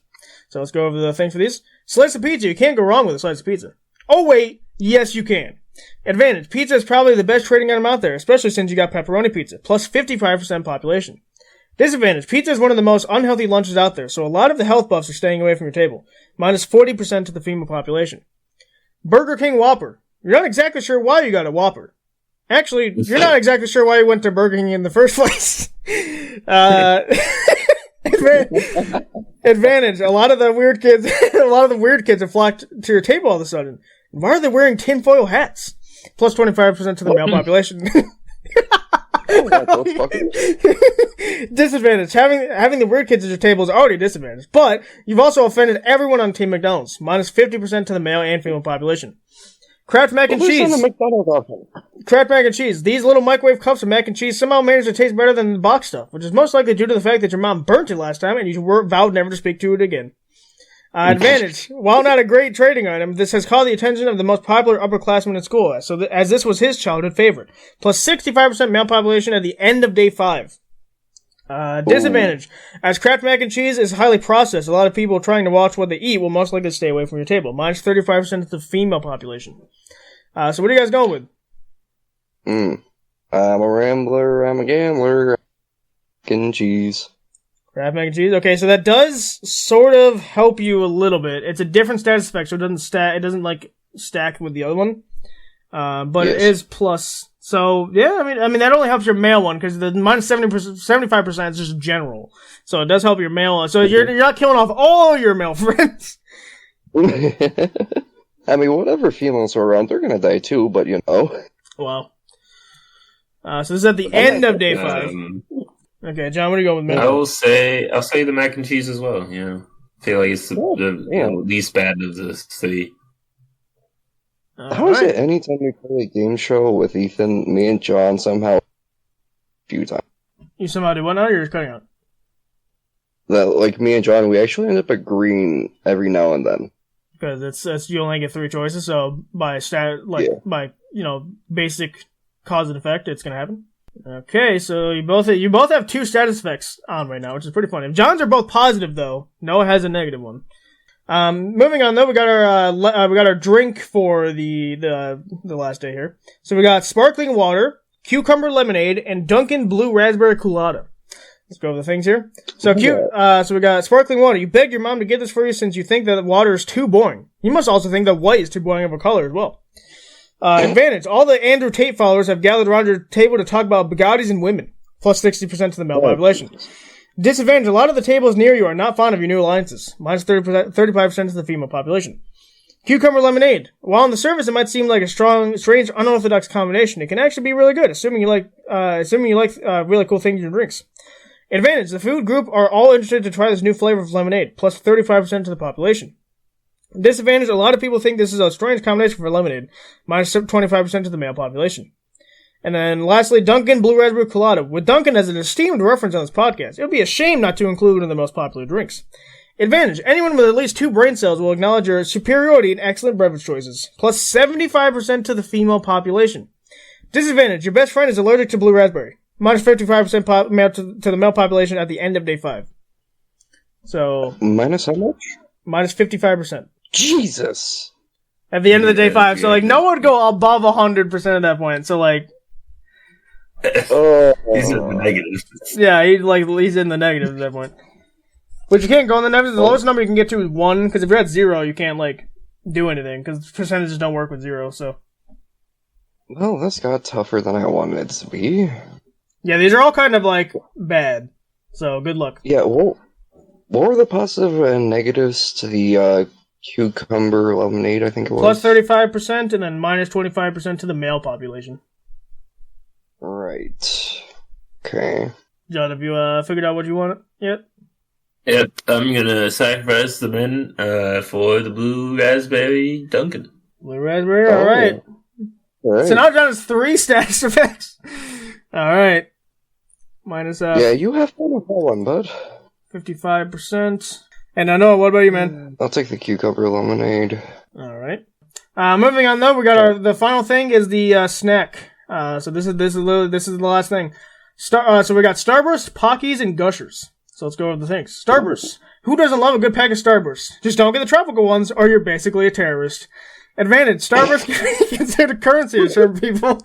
So let's go over the things for these. Slice of pizza, you can't go wrong with a slice of pizza. Oh wait, yes you can. Advantage, pizza is probably the best trading item out there, especially since you got pepperoni pizza, plus 55% population. Disadvantage, pizza is one of the most unhealthy lunches out there, so a lot of the health buffs are staying away from your table. Minus 40% to the female population. Burger King Whopper, you're not exactly sure why you got a Whopper. Actually, you're not exactly sure why you went to Burger King in the first place. Advantage, a lot of the weird kids have flocked to your table all of a sudden. Why are they wearing tinfoil hats? Plus 25% to the male population. Disadvantage, having the weird kids at your table is already a disadvantage, but you've also offended everyone on Team McDonald's. Minus 50% to the male and female population. Kraft mac and cheese. Kraft mac and cheese. These little microwave cups of mac and cheese somehow manage to taste better than the box stuff, which is most likely due to the fact that your mom burnt it last time and you vowed never to speak to it again. Advantage. While not a great trading item, this has caught the attention of the most popular upperclassman at school, as this was his childhood favorite. Plus 65% male population at the end of day 5. Disadvantage. As Kraft mac and cheese is highly processed, a lot of people trying to watch what they eat will most likely stay away from your table. Minus 35% of the female population. So what are you guys going with? I'm a rambler, I'm a gambler. Mac and cheese. Kraft mac and cheese? Okay, so that does sort of help you a little bit. It's a different status effect, so it doesn't like stack with the other one. But it is plus. So yeah, I mean that only helps your male one because the minus 75% is just general. So it does help your male. So you're not killing off all your male friends. I mean, whatever females are around, they're gonna die too. But you know. Well. So this is at the end of day 5. Okay, John, what do you go with? I'll say the mac and cheese as well. Yeah, I feel like it's the least bad of the three. How is it anytime we play a game show with Ethan, me and John somehow a few times? You somehow do what now? You're just cutting out. That like me and John, we actually end up agreeing every now and then. Because it's you only get 3 choices, so by by basic cause and effect, it's gonna happen. Okay, so you both have 2 status effects on right now, which is pretty funny. If John's are both positive though, Noah has a negative one. Moving on though, we got our drink for the last day here. So we got sparkling water, cucumber lemonade, and Dunkin' blue raspberry colada. Let's go over the things here. So so we got sparkling water. You begged your mom to get this for you since you think that water is too boring. You must also think that white is too boring of a color as well. Advantage. All the Andrew Tate followers have gathered around your table to talk about Bugattis and women. Plus 60% to the male population. Disadvantage. A lot of the tables near you are not fond of your new alliances. Minus 35% to the female population. Cucumber lemonade. While on the surface it might seem like a strange, unorthodox combination, it can actually be really good, assuming you like really cool things in your drinks. Advantage. The food group are all interested to try this new flavor of lemonade. Plus 35% to the population. Disadvantage. A lot of people think this is a strange combination for lemonade. Minus 25% to the male population. And then lastly, Dunkin' blue raspberry colada. With Dunkin' as an esteemed reference on this podcast, it would be a shame not to include one of the most popular drinks. Advantage. Anyone with at least 2 brain cells will acknowledge your superiority in excellent beverage choices. Plus 75% to the female population. Disadvantage. Your best friend is allergic to blue raspberry. Minus 55% to the male population at the end of day 5. So... Minus how much? Minus 55%. Jesus! At the end of the day 5. So, no one would go above 100% at that point. So, he's in the negative. Yeah, he's in the negative at that point. But you can't go in the negative. The lowest number you can get to is 1, because if you're at 0, you can't, do anything, because percentages don't work with 0, so... Well, this got tougher than I wanted it to be. Yeah, these are all kind of, bad. So, good luck. Yeah, well, what were the positive and negatives to the, cucumber lemonade, I think it was? Plus 35%, and then minus 25% to the male population. Right. Okay. John, have you figured out what you want yet? Yep, I'm gonna sacrifice the men for the blue raspberry Dunkin'. Blue raspberry, alright. So now John has 3 status effects. Alright. Minus yeah, you have fun with that one, bud. 55%. And I know, what about you, man? I'll take the cucumber lemonade. Alright. Moving on though, we got the final thing is the snack. So this is the last thing. So we got Starburst, Pockies, and Gushers. So let's go over the things. Starburst. Who doesn't love a good pack of Starburst? Just don't get the tropical ones, or you're basically a terrorist. Advantage. Starburst can be considered a currency to certain people.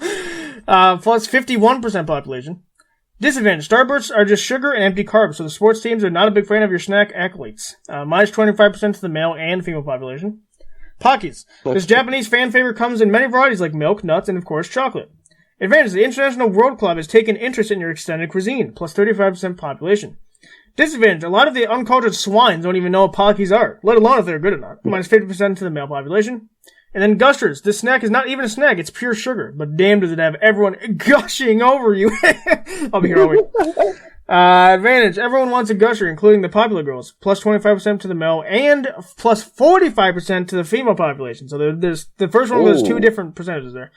Plus 51% population. Disadvantage. Starbursts are just sugar and empty carbs, so the sports teams are not a big fan of your snack accolades. Minus 25% to the male and female population. Pockies. This Japanese fan favorite comes in many varieties like milk, nuts, and of course chocolate. Advantage. The International World Club has taken interest in your extended cuisine. Plus 35% population. Disadvantage. A lot of the uncultured swines don't even know what Pockies are, let alone if they're good or not. Minus 50% to the male population. And then Gushers. This snack is not even a snack, it's pure sugar. But damn does it have everyone gushing over you. I'll be here all week. Advantage. Everyone wants a Gusher, including the popular girls. Plus 25% to the male and plus 45% to the female population. So there's the first one, there's 2 different percentages there.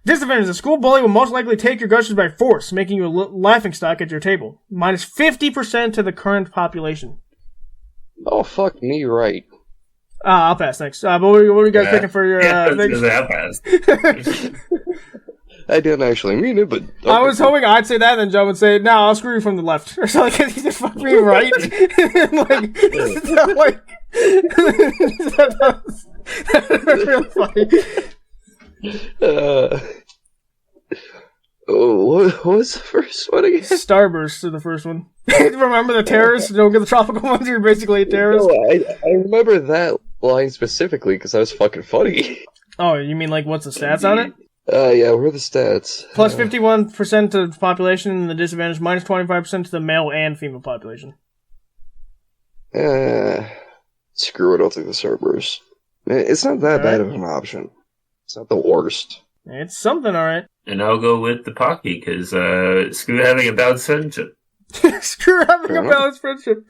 Disadvantage. The school bully will most likely take your Gushers by force, making you a laughingstock at your table. Minus 50% to the current population. Oh, fuck me right. I'll pass, thanks. But what are you guys picking for your... I'll pass. I didn't actually mean it, but... Okay. I was hoping I'd say that, and then John would say, no, I'll screw you from the left. Or something, because he just fucked me right. That's really funny. What was the first one again? Starburst is the first one. Remember the terrorists? Don't get the tropical ones, you're basically a terrorist. No, I remember that line specifically because that was fucking funny. Oh, you mean like what's the stats on it? Yeah, what are the stats? Plus 51% of the population in the disadvantage, minus 25% to the male and female population. Screw it, I'll take the Starburst. It's not that bad of an option. It's not the worst. It's something, alright. And I'll go with the Pocky, because screw having a balanced friendship. Screw having a balanced friendship.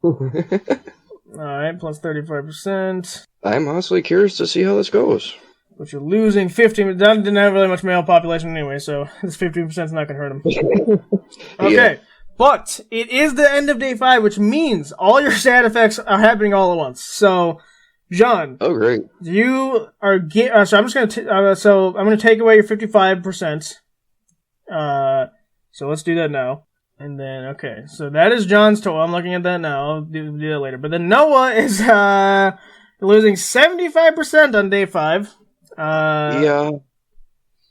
Alright, plus 35%. I'm honestly curious to see how this goes. But you're losing 15. That didn't have really much male population anyway, so this 15% is not going to hurt him. Okay, yeah. But it is the end of day 5, which means all your stat effects are happening all at once. So, John. Oh, great. You are so I'm just going to I'm going to take away your 55%. So let's do that now. And then, okay, so that is John's total. I'm looking at that now. I'll do that later. But then Noah is losing 75% on day 5. Yeah.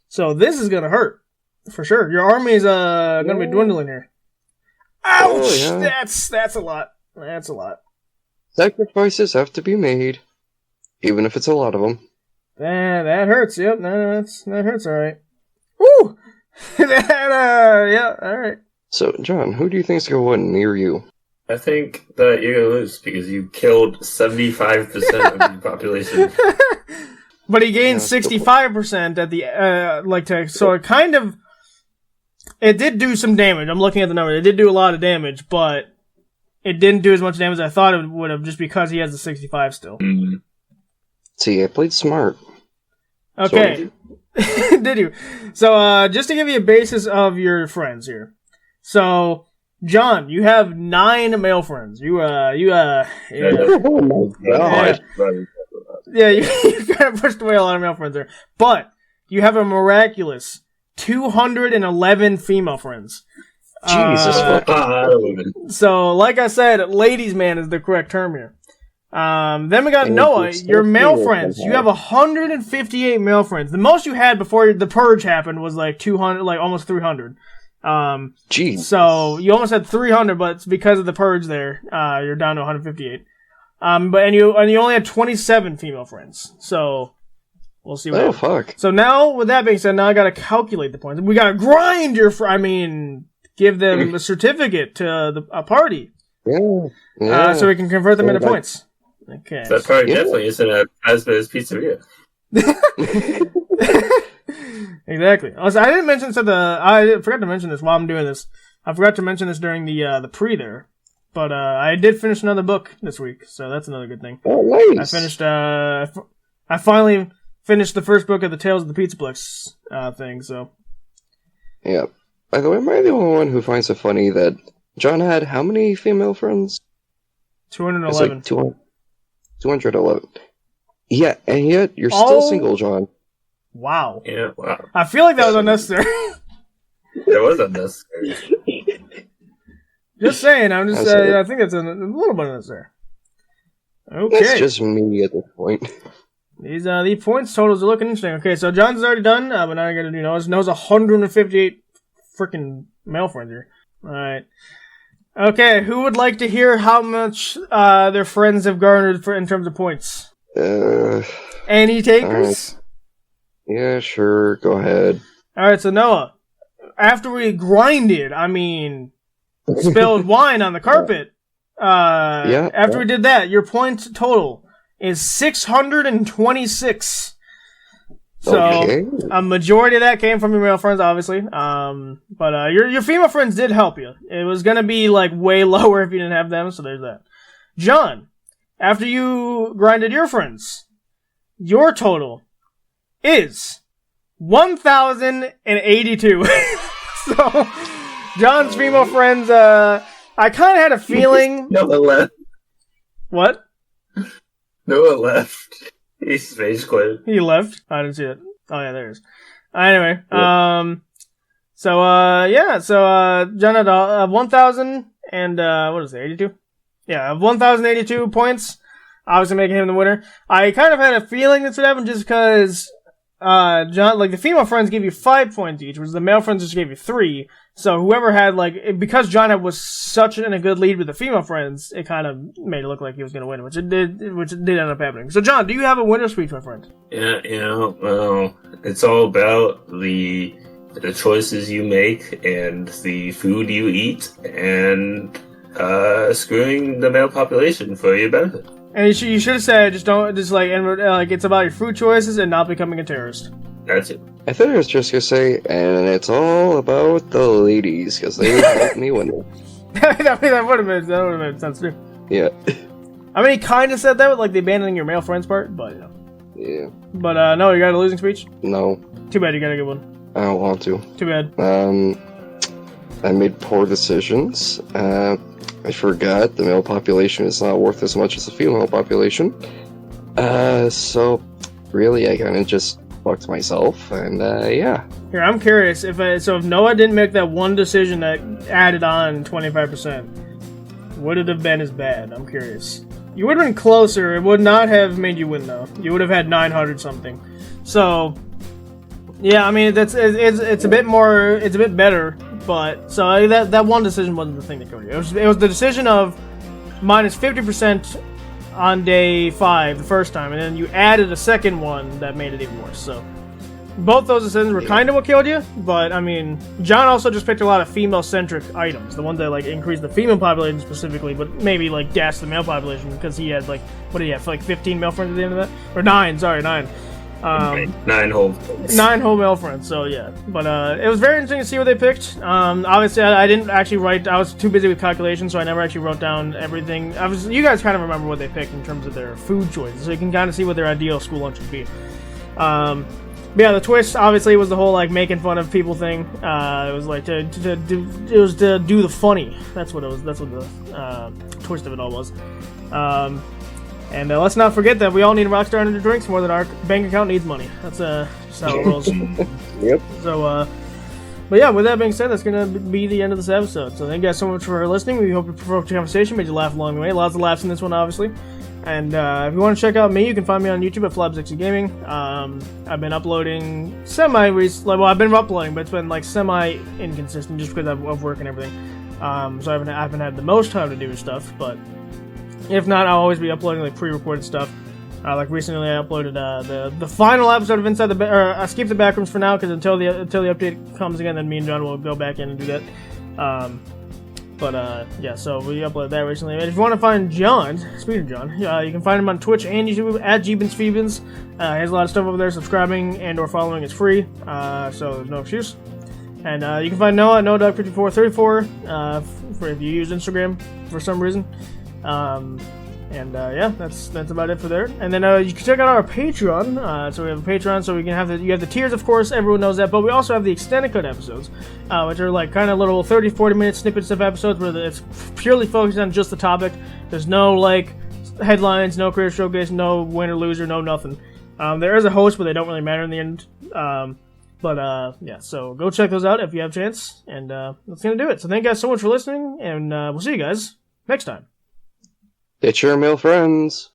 So this is gonna hurt for sure. Your army is gonna be dwindling here. Ouch! Oh, yeah. That's a lot. That's a lot. Sacrifices have to be made, even if it's a lot of them. That hurts. Yep, that hurts. All right. Woo! Yeah. All right. So, John, who do you think is gonna win, me or you? I think that you're gonna lose because you killed 75% of the population. But he gained 65% at the, so it kind of, it did do some damage. I'm looking at the number. It did do a lot of damage, but it didn't do as much damage as I thought it would have just because he has the 65 still. Mm-hmm. See, I played smart. Okay. Did you? So, just to give you a basis of your friends here. So, John, you have 9 male friends. Yeah. Oh my god. Yeah, you kind of pushed away a lot of male friends there. But you have a miraculous 211 female friends. Jesus. So, like I said, ladies' man is the correct term here. Then we got Noah, your male friends. You have 158 male friends. The most you had before the purge happened was like 200, like almost 300. Jeez. So you almost had 300, but it's because of the purge there, you're down to 158. And you only had 27 female friends. So we'll see what happens. Fuck. So now, with that being said, now I gotta calculate the points. We gotta grind give them a certificate to a party. Yeah. So we can convert them into points. Okay. That party definitely isn't as bad as pizzeria. Exactly. Also, I forgot to mention this while I'm doing this. I forgot to mention this during the pre there. But I did finish another book this week, so that's another good thing. Oh, nice. I finally finished the first book of the Tales of the Pizzaplex thing, so. Yeah. By the way, am I the only one who finds it funny that John had how many female friends? 211. It's like 211. Yeah, and yet you're still single, John. Wow. Yeah, wow. I feel like that was unnecessary. It was unnecessary. Just saying, I'm just I think it's a little bit unnecessary. Okay. That's just me at this point. These points totals are looking interesting. Okay, so John's already done, but now I gotta do Noah's. Noah's 158 freaking male friends here. Alright. Okay, who would like to hear how much their friends have garnered in terms of points? Any takers? Yeah, sure, go ahead. Alright, so Noah, after we grinded, spilled wine on the carpet, after we did that, your point total is 626. So, a majority of that came from your male friends, obviously. But your female friends did help you. It was gonna be, way lower if you didn't have them, so there's that. John, after you grinded your friends, your total is 1,082. So, John's female friends, I kind of had a feeling... Noah left. What? Noah left. He's space quit. He left? I didn't see it. Oh, yeah, there it is. Anyway, Yep. So John had 1,000 and what is it, 82? Yeah, 1,082 points. Obviously making him the winner. I kind of had a feeling this would happen just because John, like the female friends gave you 5 points each, whereas the male friends just gave you 3. So whoever had because John was such in a good lead with the female friends, it kind of made it look like he was going to win, which it did end up happening. So John, do you have a winner speech, my friend? Yeah, well, it's all about the choices you make and the food you eat and screwing the male population for your benefit. And you should have said, it's about your food choices and not becoming a terrorist. That's it. I thought I was just gonna say, and it's all about the ladies, because they helped me win. that would have made sense too. Yeah. I mean, he kind of said that with the abandoning your male friends part, but Yeah. But no, you got a losing speech? No, Too bad you got a good one. I don't want to. Too bad. I made poor decisions. I forgot the male population is not worth as much as the female population. So really, I kind of just fucked myself, and yeah. Here, I'm curious if Noah didn't make that one decision that added on 25%, would it have been as bad? I'm curious. You would have been closer. It would not have made you win though. You would have had 900 something. So, yeah, I mean it's a bit more. It's a bit better. But so that one decision wasn't the thing that killed you. It was the decision of minus 50% on day 5 the first time, and then you added a second one that made it even worse. So both those decisions were kind of what killed you. But I mean, John also just picked a lot of female-centric items, the ones that increased the female population specifically, but maybe dashed the male population because he had what did he have 15 male friends at the end of that, or 9? Sorry, 9. 9 whole friends. 9 whole male friends, so yeah. But it was very interesting to see what they picked. Obviously, I didn't actually write. I was too busy with calculations, so I never actually wrote down everything. You guys kind of remember what they picked in terms of their food choices, so you can kind of see what their ideal school lunch would be. But yeah, the twist obviously was the whole making fun of people thing. It was to do the funny. That's what it was. That's what the twist of it all was. And let's not forget that we all need a Rockstar Energy drinks more than our bank account needs money. That's just how it rolls. Yep. So, but yeah, with that being said, that's going to be the end of this episode. So thank you guys so much for listening. We hope it provoked your conversation, made you laugh along the way. Lots of laughs in this one, obviously. And if you want to check out me, you can find me on YouTube at Flab60 Gaming. I've been uploading I've been uploading, but it's been semi-inconsistent just because of work and everything. So I haven't had the most time to do stuff, but if not, I'll always be uploading pre-recorded stuff. Recently, I uploaded the final episode of Inside the I skipped the Backrooms for now because until the update comes again, then me and John will go back in and do that. Yeah, so we uploaded that recently. And if you want to find John, speaking of John, you can find him on Twitch and YouTube at JeebensFeebens. He has a lot of stuff over there. Subscribing and or following is free, so there's no excuse. And you can find Noah at NoahDog5434 for if you use Instagram for some reason. Yeah, that's about it for there. And then you can check out our Patreon. So we have a Patreon, so we can have you have the tiers, of course, everyone knows that, but we also have the extended cut episodes, which are kind of little 30-40 minute snippets of episodes where it's purely focused on just the topic. There's no headlines, no career showcase, no winner loser, no nothing. There is a host, but they don't really matter in the end. Yeah, so go check those out if you have a chance, and that's gonna do it. So thank you guys so much for listening, and we'll see you guys next time. Get your male friends.